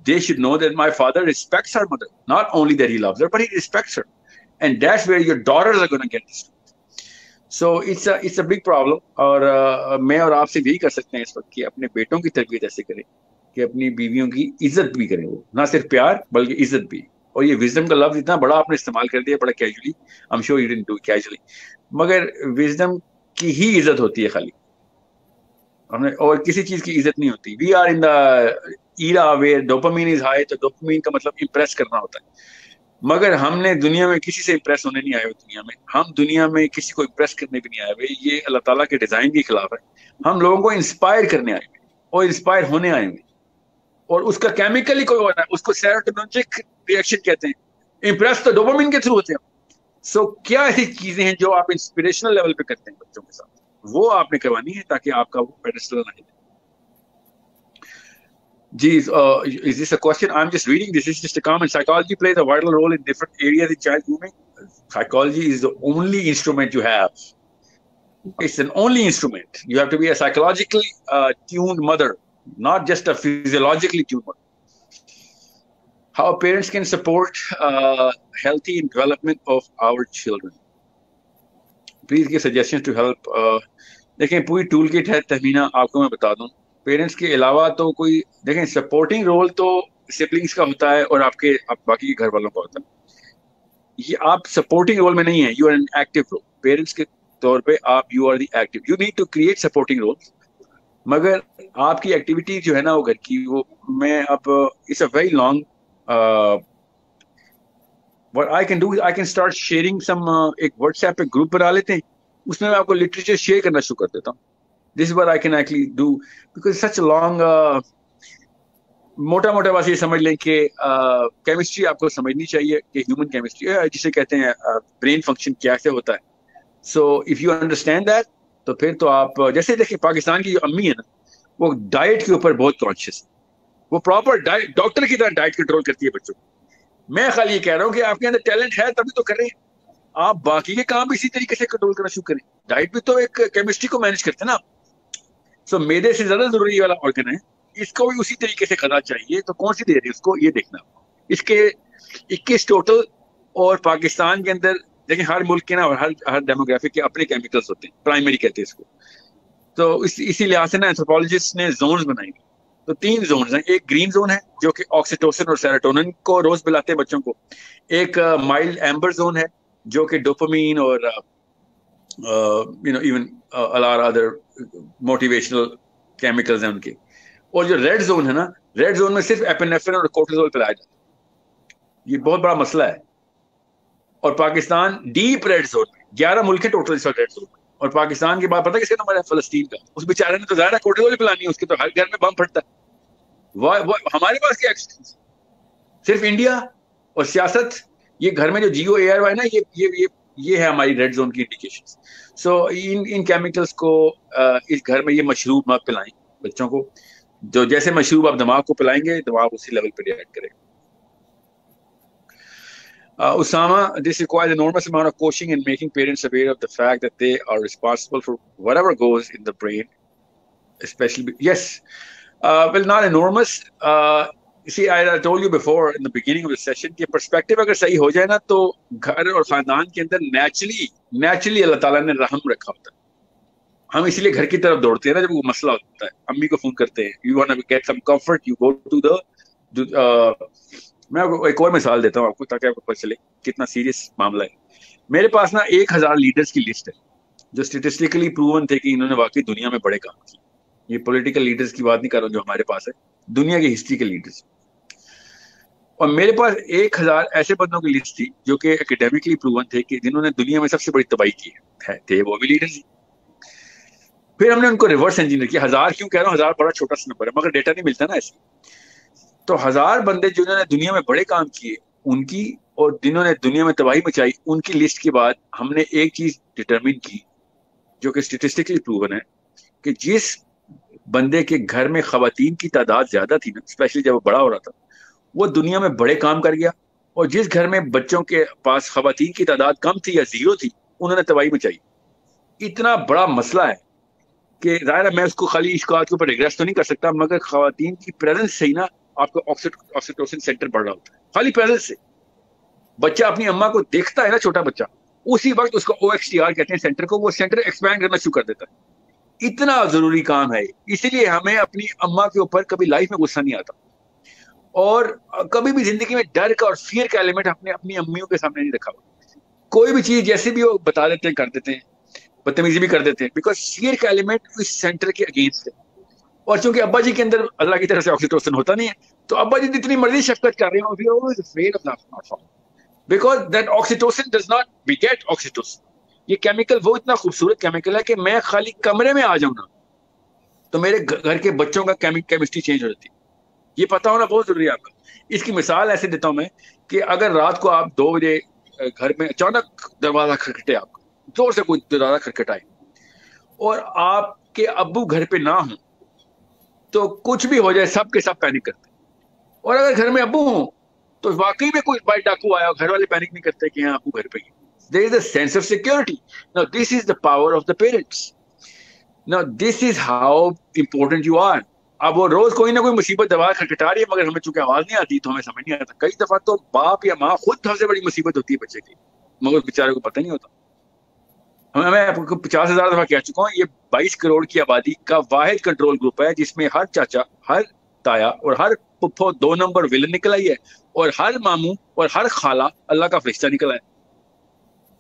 They should know that my father respects her mother. Not only that he loves her, but he respects her. And that's where your daughters are going to get this. So it's a big problem. اور میں اور آپ سے یہی کر سکتے ہیں اس وقت کہ اپنے بیٹوں کی تربیت ایسے کریں کہ اپنی بیویوں کی عزت بھی کریں، وہ نہ صرف پیار بلکہ عزت بھی. اور یہ وزڈم کا لفظ اتنا بڑا آپ نے استعمال کر دیا، بڑا casually. I'm sure you didn't do it casually. مگر وزڈم کی ہی عزت ہوتی ہے خالی، ہم نے اور کسی چیز کی عزت نہیں ہوتی. We are in the era where dopamine is high. تو ڈوپامین کا مطلب امپریس کرنا ہوتا ہے. مگر ہم نے دنیا میں کسی سے امپریس ہونے نہیں آئے ہوئے. دنیا میں ہم دنیا میں کسی کو امپریس کرنے بھی نہیں آئے ہوئے. یہ اللہ تعالیٰ کے ڈیزائن کے خلاف ہے. ہم لوگوں کو انسپائر کرنے آئے ہوئے اور انسپائر ہونے آئے ہوئے. اور اس کا کیمیکل ہی کوئی اور ہے، اس کو سیروٹونرجک ری ایکشن کہتے ہیں. امپریس تو ڈوپامین کے تھرو ہوتے ہیں. سو کیا ایسی چیزیں ہیں جو آپ انسپریشنل لیول پہ کرتے ہیں بچوں کے ساتھ، وہ آپ نے کروانی ہے تاکہ آپ کا وہ پیڈسٹل نہ ہلے. جی is this a question? I'm just reading this. It's just a comment. Psychology plays a vital role in different areas in child grooming. Psychology is the only instrument you have. It's an only instrument. You have to be a psychologically tuned mother, not just a physiologically tuned mother. How parents can support healthy development of our children. Please give suggestions to help. دیکھیں پوری tool kit ہے تہمینہ، آپ کو میں بتا دوں. Parents کے علاوہ تو کوئی، دیکھیں سپورٹنگ رول تو سبلنگس کا ہوتا ہے اور آپ باقی کے گھر والوں کا ہوتا ہے. یہ آپ سپورٹنگ رول میں نہیں ہیں، you are an active role. Parents کے طور پہ آپ you are the active. You need to create supporting role. مگر آپ کی ایکٹیویٹی جو ہے نا وہ گھر کی، وہ میں اب it's a very long what I can do is I can start sharing some ایک واٹس ایپ پہ گروپ بنا لیتے ہیں، اس میں آپ کو لٹریچر شیئر کرنا شروع کر دیتا ہوں. This is what I can actually do because such a long موٹا بس یہ سمجھ لیں کہ کیمسٹری آپ کو سمجھنی چاہیے کہ ہیومن کیمسٹری جسے کہتے ہیں برین فنکشن کیسے ہوتا ہے. So if you understand that تو پھر تو آپ جیسے دیکھیں پاکستان کی جو امی ہے نا وہ ڈائٹ کے اوپر بہت کانشیس ہے. وہ پراپر ڈائٹ ڈاکٹر کی طرح ڈائٹ کنٹرول کرتی ہے بچوں کو. میں خالی یہ کہہ رہا ہوں کہ آپ کے اندر ٹیلنٹ ہے تبھی تو کر رہے ہیں. آپ باقی کے کام بھی اسی طریقے سے کنٹرول کرنا شروع کریں. ڈائٹ بھی تو ایک کیمسٹری کو مینج کرتے ہیں نا. سو میدے سے زیادہ ضروری والا آرگن ہے، اس کو بھی اسی طریقے سے غذا چاہیے. تو کون سی دے رہی ہے اس کو، یہ دیکھنا. اس کے 21 ٹوٹل. اور پاکستان کے اندر دیکھیں ہر ملک کے نا ہر ڈیموگرافک کے اپنے کیمیکلس ہوتے ہیں، پرائمری کہتے ہیں اس کو. تو اسی لحاظ سے نا اینتھروپولوجسٹ نے زونز بنائی. تو 3 زونز ہیں. ایک گرین زون ہے جو کہ آکسیٹوسن اور سیروٹونن کو روز پلاتے ہیں بچوں کو. ایک مائلڈ ایمبر زون ہے جو کہ ڈوپامین اور ایون ادر موٹیویشنل کیمیکلز ہیں ان کے. اور جو ریڈ زون ہے نا، ریڈ زون میں صرف ایپینیفرین اور کورٹیزول پلایا جاتا ہے. یہ بہت بڑا مسئلہ ہے. اور پاکستان ڈیپ ریڈ زون میں 11 ملک ہیں ٹوٹل اس وقت ریڈ زون میں. اور پاکستان کے بعد پتہ کس کا نمبر ہے؟ فلسطین کا. اس بیچارے نے تو ظاہر ہے کورٹیزول پلانی ہے، اس کے تو ہر گھر میں بم پھٹتا ہے. ہمارے پاس کیا صرف انڈیا اور سیاست. یہ گھر میں جو GOARY نا یہ ہے ہماری ریڈ زون کی انڈیکیشن. سو ان کیمیکلز کو اس گھر میں یہ مشروب مت پلائیں. بچوں کو جو جیسے مشروب آپ دماغ کو پلائیں گے دماغ اسی لیول پہ ریئیکٹ کرے گا. Osama, this requires enormous amount of coaching and making parents aware of the fact that they are responsible for whatever goes in the brain, especially, yes, well, not enormous. See, I told you before in the beginning of the session کہ perspective اگر صحیح ہو جائے نا تو گھر اور خاندان کے اندر نیچرلی اللہ تعالیٰ نے رحم رکھا ہوتا ہے. ہم اسی لیے گھر کی طرف دوڑتے ہیں نا جب وہ مسئلہ ہوتا ہے, امی کو فون کرتے ہیں, you want to get some comfort, you go to the میں ایک اور مثال دیتا ہوں آپ کو تاکہ آپ کو پتہ چلے کتنا سیریس معاملہ ہے. میرے پاس نا 1000 لیڈرز کی لسٹ ہے جو اسٹیٹسٹیکلی پروون تھے کہ انہوں نے واقعی دنیا میں بڑے کام کیے. یہ پولیٹیکل لیڈرز کی بات نہیں کر رہا ہوں جو ہمارے پاس ہے, دنیا کی ہسٹری کے لیڈرز. اور میرے پاس 1000 ایسے بندوں کی لسٹ تھی جو کہ اکیڈیمکلی پروون تھے کہ جنہوں نے دنیا میں سب سے بڑی تباہی کی ہے, تھے وہ بھی لیڈرز ہی. پھر ہم نے ان کو ریورس انجینئر کیا. 1000 کیوں کہہ رہا ہوں, 1000 بڑا چھوٹا سا نمبر ہے مگر ڈیٹا نہیں ملتا نا ایسے. تو 1000 بندے جنہوں نے دنیا میں بڑے کام کیے ان کی اور جنہوں نے دنیا میں تباہی مچائی ان کی لسٹ کے بعد ہم نے ایک چیز ڈٹرمن کی جو کہ اسٹیٹسٹکلی پروون ہے کہ جس بندے کے گھر میں خواتین کی تعداد زیادہ تھی نا, اسپیشلی جب وہ بڑا ہو رہا تھا, وہ دنیا میں بڑے کام کر گیا. اور جس گھر میں بچوں کے پاس خواتین کی تعداد کم تھی یا زیرو تھی انہوں نے تباہی مچائی. اتنا بڑا مسئلہ ہے کہ ظاہر ہے میں اس کو خالی اس بات کے اوپر ریگریس تو نہیں کر سکتا مگر خواتین کی پریزنس سے ہی نا آپ کو آکسیٹوسن سینٹر بڑھ رہا ہوتا ہے. خالی پریزنس سے بچہ اپنی اماں کو دیکھتا ہے نا, چھوٹا بچہ, اسی وقت اس کو OXTR کہتے ہیں سینٹر کو, وہ سینٹر ایکسپینڈ کرنا شروع کر دیتا ہے. اتنا ضروری کام ہے, اسی لیے ہمیں اپنی اماں کے اوپر کبھی لائف میں غصہ نہیں آتا اور کبھی بھی زندگی میں ڈر کا اور فیئر کا ایلیمنٹ اپنی امیوں کے سامنے نہیں رکھا ہوا. کوئی بھی چیز جیسے بھی وہ بتا دیتے ہیں, کر دیتے ہیں, بدتمیزی بھی کر دیتے ہیں, بیکاز فیئر کا ایلیمنٹ اس سینٹر کے اگینسٹ ہے. اور چونکہ ابا جی کے اندر اللہ کی طرف سے آکسیٹوسن ہوتا نہیں ہے تو ابا جی جتنی مرضی شفقت کر رہے ہوں because that oxytocin does not beget oxytocin. یہ کیمیکل وہ اتنا خوبصورت کیمیکل ہے کہ میں خالی کمرے میں آ جاؤں نا تو میرے گھر کے بچوں کا کیمسٹری چینج ہو جاتی ہے. یہ پتا ہونا بہت ضروری ہے آپ کا. اس کی مثال ایسے دیتا ہوں میں کہ اگر رات کو آپ 2 بجے گھر میں اچانک دروازہ کھٹکھٹے, آپ کا زور سے کوئی دروازہ کھٹکھٹائے اور آپ کے ابو گھر پہ نہ ہوں تو کچھ بھی ہو جائے سب کے سب پینک کرتے ہیں. اور اگر گھر میں ابو ہوں تو واقعی میں کوئی بھائی ڈاکو آیا, گھر والے پینک نہیں کرتے کہ ہاں ابو گھر پہ ہی. There is a sense of security. Now this is the power of the parents. Now this is how important you are. اب وہ روز کوئی نہ کوئی مصیبت دبا کھٹکھٹا رہی ہے مگر ہمیں چونکہ آواز نہیں آتی تو ہمیں سمجھ نہیں آتا. کئی دفعہ تو باپ یا ماں خود سب سے بڑی مصیبت ہوتی ہے بچے کی مگر بیچارے کو پتہ نہیں ہوتا. میں آپ کو 50,000 دفعہ کہہ چکا ہوں, یہ 22 کروڑ کی آبادی کا واحد کنٹرول گروپ ہے جس میں ہر چاچا, ہر تایا اور ہر پپھو 2 نمبر ولن نکل آئی ہے اور ہر ماموں اور ہر خالہ اللہ کا فرشتہ نکلا ہے.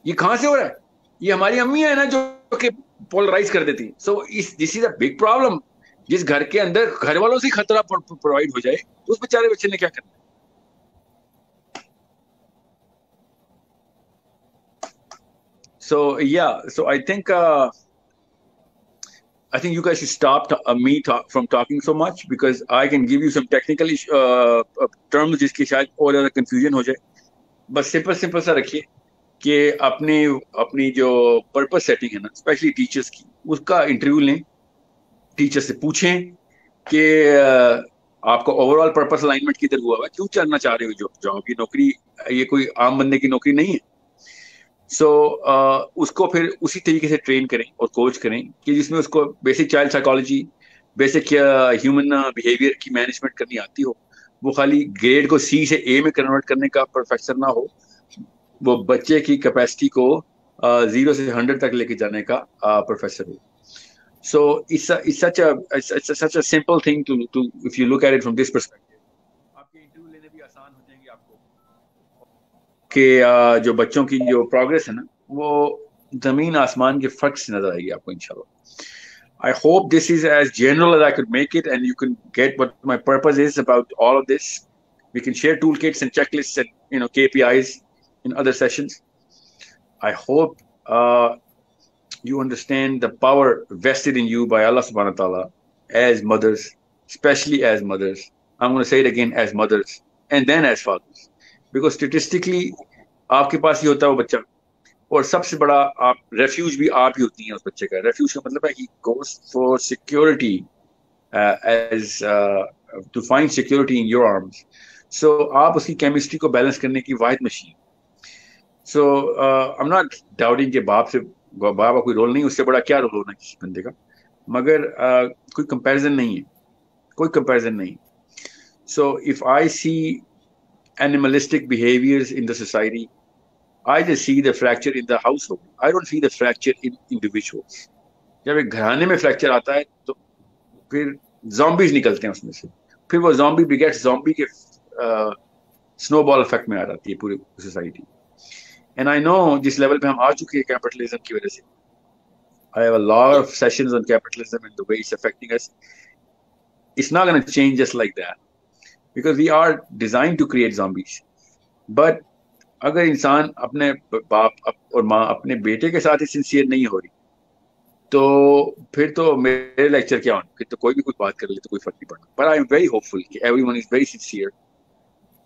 یہ کہاں سے ہو رہا ہے؟ یہ ہماری امی ہے نا جو کہ پولرائز کر دیتی. سو دس از اے بگ پرابلم. جس گھر کے اندر گھر والوں سے خطرہ پرووائڈ ہو جائے تو اس بیچارے بچے نے کیا کرنا. So yeah, so I think you guys should stop me from talking so much because I can give you some technical terms جس کی شاید اور زیادہ confusion ہو جائے. بس simple سا رکھیے کہ اپنی جو پرپس سیٹنگ ہے نا اسپیشلی ٹیچرس کی, اس کا انٹرویو لیں, ٹیچر سے پوچھیں کہ آپ کا اوور آل پرپس الائنمنٹ کدھر ہوا ہے, کیوں چلنا چاہ رہے ہو جاب. یہ نوکری یہ کوئی عام بندے کی نوکری نہیں ہے. سو اس کو پھر اسی طریقے سے ٹرین کریں اور کوچ کریں کہ جس میں اس کو basic child psychology, basic human behaviour کی مینجمنٹ کرنی آتی ہو. وہ خالی گریڈ کو C سے A میں کنورٹ کرنے کا پروفیسر نہ ہو, وہ بچے کی کیپیسٹی کو 0 سے 100 تک لے کے جانے کا professor who. So it's such a simple thing to if you look at it from this perspective. آپ کے انٹرویو لینے بھی آسان ہو جائیں گے آپ کو کہ جو بچوں کی جو پروگرس ہے نا وہ زمین آسمان کے فرق سے نظر آئے گی آپ کو انشاءاللہ. I hope this is as general as I could make it and you can get what my purpose is about all of this. We can share toolkits and checklists and KPIs in other sessions. I hope you understand the power vested in you by Allah subhanahu wa ta'ala as mothers, especially as mothers. I'm going to say it again, as mothers and then as fathers. Because statistically آپ کے پاس ہی ہوتا ہے وہ بچہ, اور سب سے بڑا آپ ریفیوج بھی آپ ہی ہوتی ہیں اس بچے کا. ریفیوج کا مطلب ہے کہ goes for security. as to find security in your arms. So آپ اس کی کیمسٹری کو بیلنس کرنے کی واحد machine. So I'm not doubting کہ باپ کا کوئی رول نہیں, اس سے بڑا کیا رول ہونا کسی بندے کا, مگر کوئی کمپیریزن نہیں ہے, کوئی کمپیریزن نہیں. So if I see animalistic behaviors in the society, I just see the fracture in the household. I don't see the fracture in individuals. جب ایک گھرانے میں فریکچر آتا ہے تو پھر زومبیز نکلتے ہیں اس میں سے, پھر وہ زومبی بگیٹ زومبی کے سنو بال افیکٹ میں آ جاتی ہے پوری سوسائٹی. اینڈ آئی نو جس لیول پہ ہم آ چکے ہیں کیپٹلزم کی وجہ سے, I have a lot of sessions on capitalism and the way it's affecting us. It's not going to change just like that because we are designed to create zombies. But اگر انسان اپنے باپ اور ماں اپنے بیٹے کے ساتھ ہی سنسیئر نہیں ہو رہی تو پھر تو میرے لیکچر کیا ہونا, پھر تو کوئی بھی کوئی بات کر لے تو کوئی فرق نہیں پڑنا. But I am very hopeful کہ everyone is very sincere,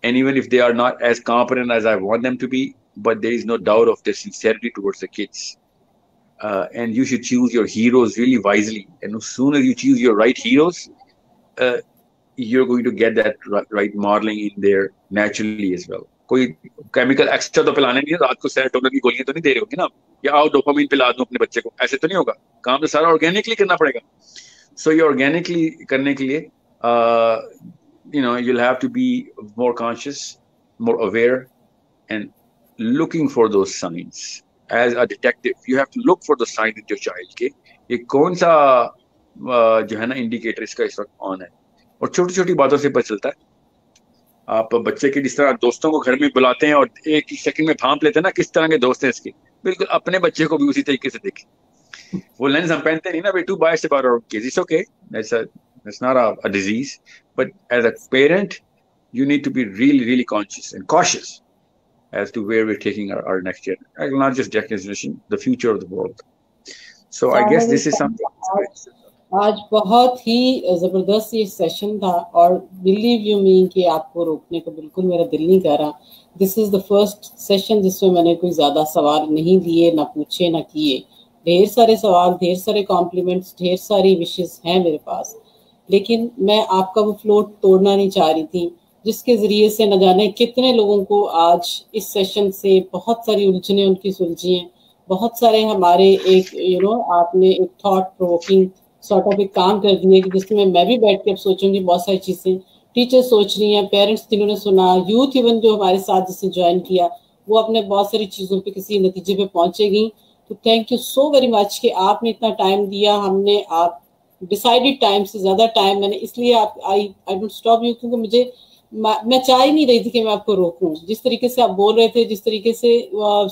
and even if they are not as competent as I want them to be, but there is no doubt of their sincerity towards the kids. And you should choose your heroes really wisely, and as soon as you choose your right heroes, you're going to get that right modeling in there naturally as well. کوئی chemical extra تو پلانے نہیں ہے, رات کو سیروٹونن کی گولیاں تو نہیں دے رہے ہوگے نا, یا آؤ ڈوپامین پلا دوں اپنے بچے کو, ایسے تو نہیں ہوگا. کام تو سارا آرگینکلی کرنا پڑے گا. سو یہ آرگینکلی کرنے کے لیے you'll have to be more conscious, more aware, and looking for those signs. As a detective, you have to look for the signs in your child کے یہ کون سا جو ہے نا انڈیکیٹر اس کا اس وقت آن ہے. اور چھوٹی چھوٹی باتوں سے پتہ چلتا ہے. آپ بچے کے جس طرح دوستوں کو گھر میں بلاتے ہیں اور ایک ہی سیکنڈ میں بھانپ لیتے ہیں نا کس طرح کے دوست ہیں اس کے, بالکل اپنے بچے کو بھی اسی طریقے سے دیکھیں. وہ لینس ہم پہنتے نہیں نا, we're too biased about our kids. It's okay, that's not a disease, but as a parent you need to be really really conscious and cautious as to where we're taking our next year, not just next generation, the future of the world. So I guess this is something. آج بہت ہی زبردست یہ session تھا, اور believe you می کہ آپ کو روکنے کو بالکل میرا دل نہیں کر رہا. دس از دا فرسٹ سیشن جس میں نے کوئی زیادہ سوال نہیں لیے, نہ پوچھے نہ کیے. ڈھیر سارے سوال, ڈھیر سارے کمپلیمنٹس, ڈھیر ساری وشز ہیں میرے پاس, لیکن میں آپ کا وہ فلو توڑنا نہیں چاہ رہی تھی, جس کے ذریعے سے نہ جانے کتنے لوگوں کو آج اس سیشن سے بہت ساری الجھنیں ان کی سلجھی ہیں. بہت سارے ہمارے ایک آپ نے ایک تھاٹ پرووکنگ سارٹ آف ایک کام کر دیے کہ جس میں بھی بیٹھ کے اب سوچوں گی بہت ساری چیزیں. ٹیچر سوچ رہی ہیں, پیرنٹس جنہوں نے سنا, یوتھ ایون جو ہمارے ساتھ جس نے جوائن کیا, وہ اپنے بہت ساری چیزوں پہ کسی نتیجے پہ پہنچے گی. تو thank you so very much کہ آپ نے اتنا ٹائم دیا. ہم نے آپ ڈیسائیڈڈ ٹائم سے زیادہ ٹائم میں نے اس لیے آئی ڈونٹ اسٹاپ یو, کیونکہ مجھے میں چاہ ہی نہیں رہی تھی کہ میں آپ کو روکوں. جس طریقے سے آپ بول رہے تھے, جس طریقے سے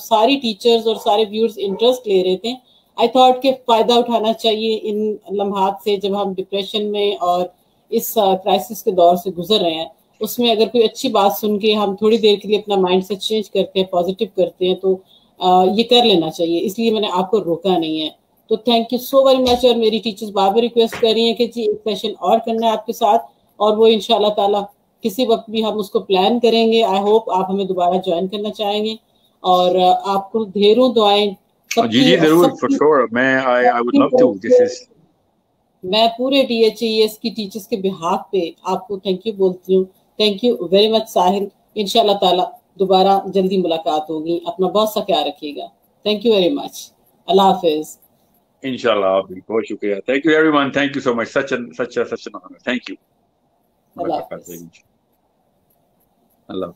ساری ٹیچرز اور سارے ویورز انٹرسٹ لے رہے تھے, آئی تھاٹ کہ فائدہ اٹھانا چاہیے ان لمحات سے جب ہم ڈپریشن میں اور اس کرائسس کے دور سے گزر رہے ہیں. اس میں اگر کوئی اچھی بات سن کے ہم تھوڑی دیر کے لیے اپنا مائنڈ سے چینج کرتے ہیں, پازیٹیو کرتے ہیں, تو یہ کر لینا چاہیے. اس لیے میں نے آپ کو روکا نہیں ہے. تو thank you so very much. اور میری ٹیچرز بار بار ریکویسٹ کر رہی ہیں کہ جی ایک سیشن اور کرنا ہے آپ کے ساتھ, اور وہ انشاءاللہ تعالیٰ کسی وقت بھی ہم اس کو پلان کریں گے. آئی ہوپ آپ ہمیں دوبارہ جوائن کرنا چاہیں گے, اور آپ کو ڈھیروں دعائیں. جی ضرور, فور شور, I would love to. میں پورے DHES کی ٹیچرز کے بہاف پہ آپ کو تھینک یو بولتی ہوں. تھینک یو ویری مچ ساحل. انشاءاللہ تعالیٰ دوبارہ جلدی ملاقات ہوگی. اپنا بہت سا خیال رکھیے گا. Thank you very much. اللہ حافظ. انشاءاللہ آپ بھی بہت شکریہ. Thank you everyone. Thank you so much. Such an honor. Thank you. اللہ حافظ. اللہ